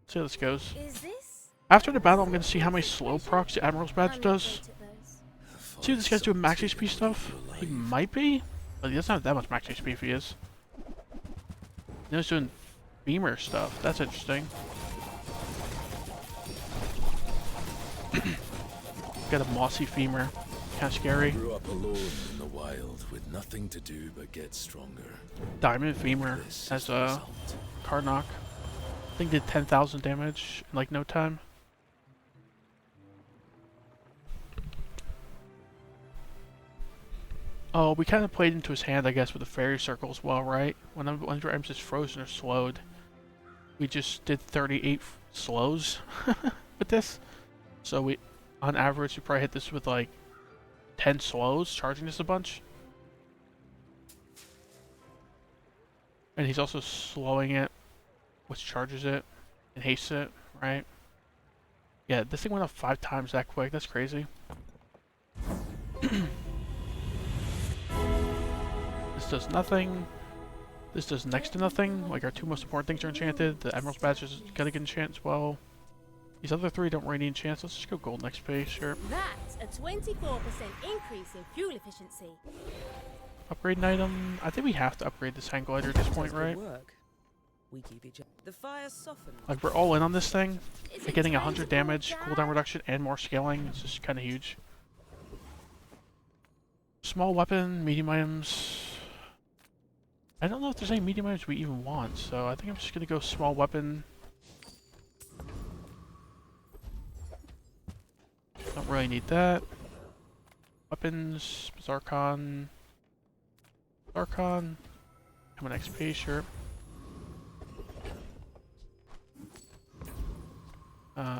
let's see how this goes. Is this? After the battle, I'm going to see how many slow procs the Admiral's badge does. See if this guy's doing max HP stuff. He might be, but he doesn't have that much max HP if he is. Now he's doing Beamer stuff. That's interesting. Got a mossy femur. Kind of scary. Grew up alone in the wild with nothing to do but get stronger. Diamond femur as a card knock. I think did 10,000 damage in like no time. Oh, we kind of played into his hand, I guess, with the fairy circle as well, right? When your items is frozen or slowed, we just did 38 slows with this. So we, on average, we probably hit this with like 10 slows, charging this a bunch. And he's also slowing it, which charges it and hastes it, right? Yeah, this thing went up 5 times that quick. That's crazy. This does nothing. This does next to nothing. Like our two most important things are enchanted. The Emerald's badge is gotta get enchanted as well. These other three don't really need chance. Let's just go gold next page, sure. That's a 24% increase in fuel efficiency. Upgrade an item. I think we have to upgrade this hang glider at this point, right? We keep each other. The fire softened. Like, we're all in on this thing. Is We're it getting time 100 to damage, go, cooldown Dad? reduction, and more scaling. It's just kind of huge. Small weapon, medium items. I don't know if there's any medium items we even want, so I think I'm just gonna go small weapon. Don't really need that. Weapons, Zarkon. Zarkon. Come on, XP, sure.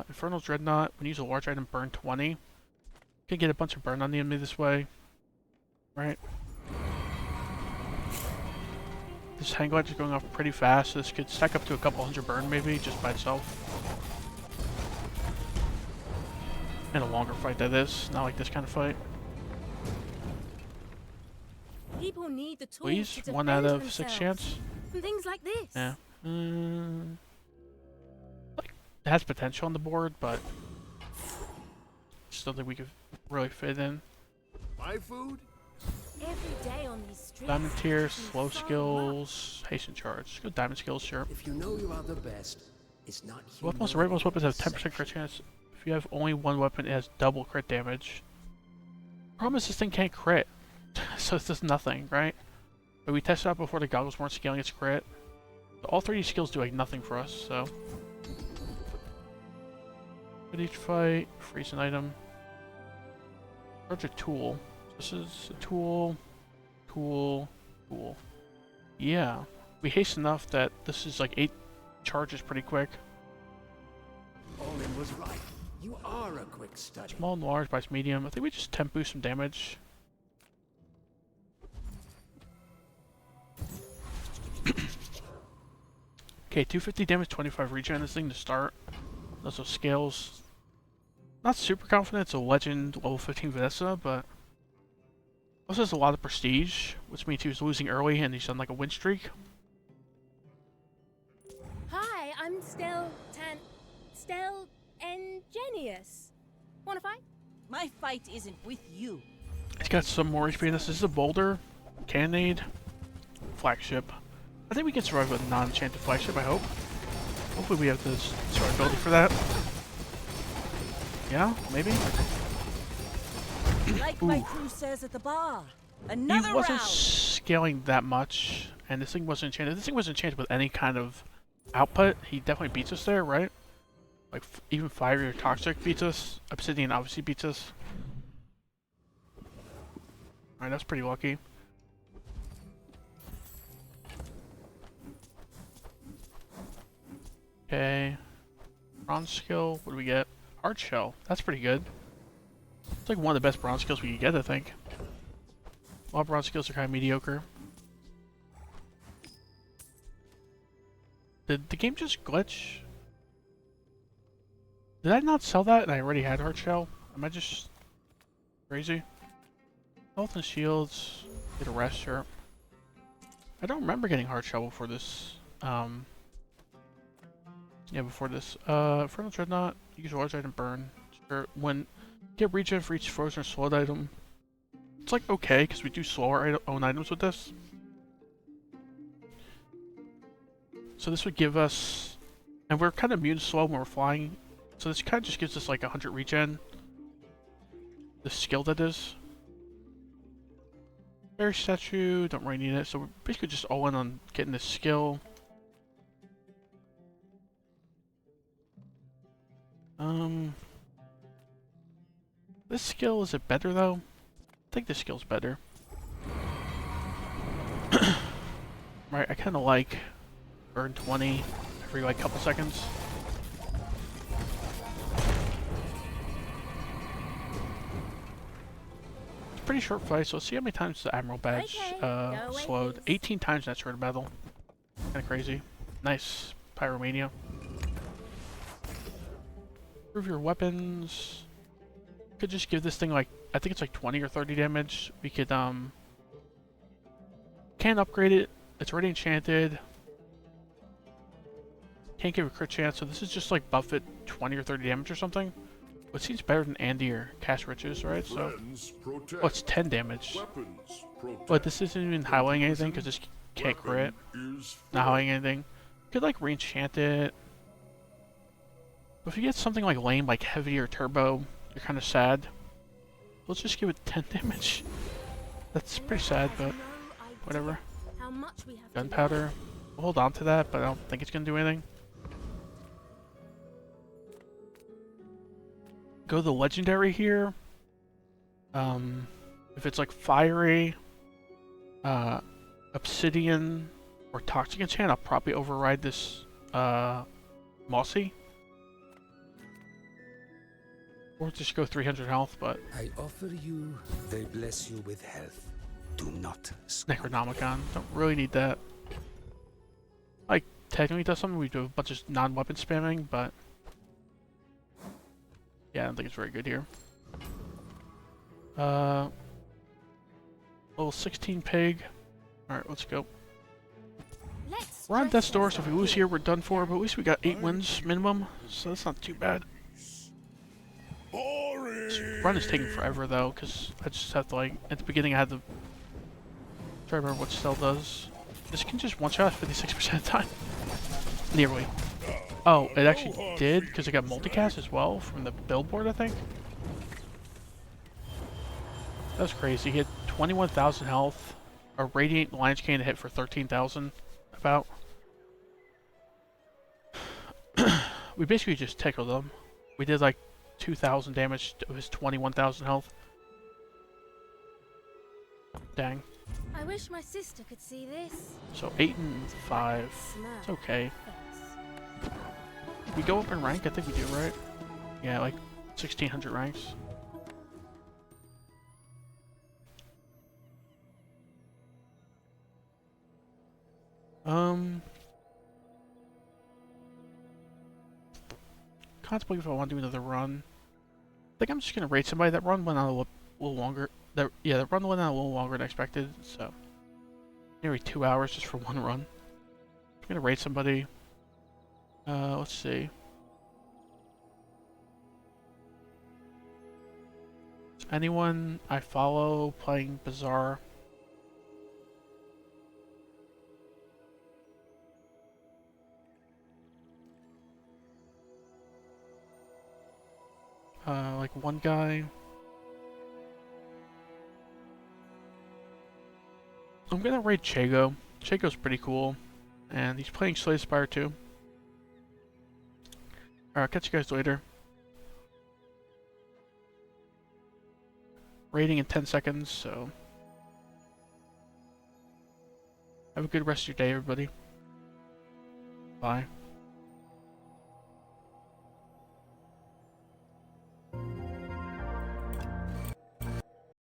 Infernal Dreadnought. When you use a large item, burn 20. Can get a bunch of burn on the enemy this way. Right? This hang glider is going off pretty fast, so this could stack up to a couple hundred burn maybe, just by itself. In a longer fight that is, not like this kind of fight. People need the tools Please, to 1 out of defend 6 themselves. chance. And things like this. Yeah. Like, it has potential on the board, but just don't think we could really fit in. My food? Every day on these streets. Diamond tier, teaches me slow so skills, hasten charge. Let's go diamond skills, sure. If you know you are the best, it's not Weapons, right? Most weapons have 10% crit chance. If you have only one weapon, it has double crit damage. Problem is this thing can't crit, so it does nothing, right? But we tested out before the goggles weren't scaling its crit. So all 3 skills do like nothing for us, so. At each fight, freeze an item. Charge a tool. This is a tool, tool, tool. Yeah, we haste enough that this is like 8 charges pretty quick. Olin was right. You are a quick study. Small and large by medium. I think we just temp boost some damage. Okay, 250 damage, 25 regen. This thing to start. Those are scales. Not super confident it's a legend level 15 Vanessa, but also has a lot of prestige, which means he was losing early and he's on like a win streak. Hi, I'm Stel Engenius. Wanna fight? My fight isn't with you. He's got some more HP in this. This is a boulder, cannonade, flagship. I think we can survive with a non-enchanted flagship, I hope. Hopefully we have the survivability for that. Yeah, maybe? Like my crew says at the bar. Another He wasn't round. scaling that much, and this thing wasn't enchanted. This thing wasn't enchanted with any kind of output. He definitely beats us there, right? Like, even Fiery or Toxic beats us. Obsidian obviously beats us. Alright, that's pretty lucky. Okay. Bronze skill, what do we get? Hard shell, that's pretty good. It's like one of the best bronze skills we could get, I think. A lot of bronze skills are kind of mediocre. Did the game just glitch? Did I not sell that and I already had hard shell? Am I just crazy? Health and shields. Get a rest, sure. I don't remember getting hard shell before this. Yeah, before this. Infernal Dreadnought. Use a large item burn. Sure. When get regen for each frozen or slowed item. It's like okay, because we do slower own items with this. So this would give us, and we're kind of immune to slow when we're flying. So this kind of just gives us like 100 regen. The skill that is. Fairy statue, don't really need it. So we're basically just all in on getting this skill. This skill, is it better though? I think this skill's better. Right, I kind of like burn 20 every like couple seconds. It's a pretty short fight, so let's see how many times the Admiral badge slowed. 18 times in that short battle. Kind of crazy. Nice. Pyromania. Improve your weapons. Could just give this thing like, I think it's like 20 or 30 damage. We could can't upgrade it. It's already enchanted. Can't give a crit chance, so this is just like buff it 20 or 30 damage or something. But it seems better than Andy or Cash Riches, right? So, oh, it's 10 damage. But this isn't even highlighting anything because this can't crit. Not highlighting anything. Could like re-enchant it. But if you get something like lame, like heavy or turbo, you're kind of sad. Let's just give it 10 damage. That's pretty sad, but whatever. How much we have Gunpowder. We'll hold on to that, but I don't think it's gonna do anything. Go the legendary here. If it's like fiery, obsidian, or toxic enchant, I'll probably override this mossy. Or just go 300 health, but I offer you, they bless you with health. Do not Necronomicon. Don't really need that. Like, technically does something. We do a bunch of non-weapon spamming, but yeah, I don't think it's very good here. Level 16 pig. Alright, let's go. We're on death's door, so if we lose here, we're done for, but at least we got 8 wins minimum, so that's not too bad. This run is taking forever though, because I just have to, like, at the beginning I had to try to remember what Cell does. This can just one-shot 56% of the time. Nearly. Oh, it actually did, because it got multicast as well from the billboard, I think. That's crazy. He had 21,000 health, a Radiant Lion's Cane to hit for 13,000, about. We basically just tickled him. We did like 2,000 damage to his 21,000 health. Dang. I wish my sister could see this. So 8 and 5. It's okay. We go up in rank? I think we do, right? Yeah, like 1,600 ranks. Contemplate if I want to do another run. I think I'm just gonna raid somebody. That run went on a little longer. That run went on a little longer than expected. So nearly 2 hours just for one run. I'm gonna raid somebody. Let's see. Is anyone I follow playing Bazaar? Like one guy. I'm gonna raid Chago. Chago's pretty cool. And he's playing Slay Spire too. Alright, catch you guys later. Raiding in 10 seconds, so have a good rest of your day, everybody. Bye.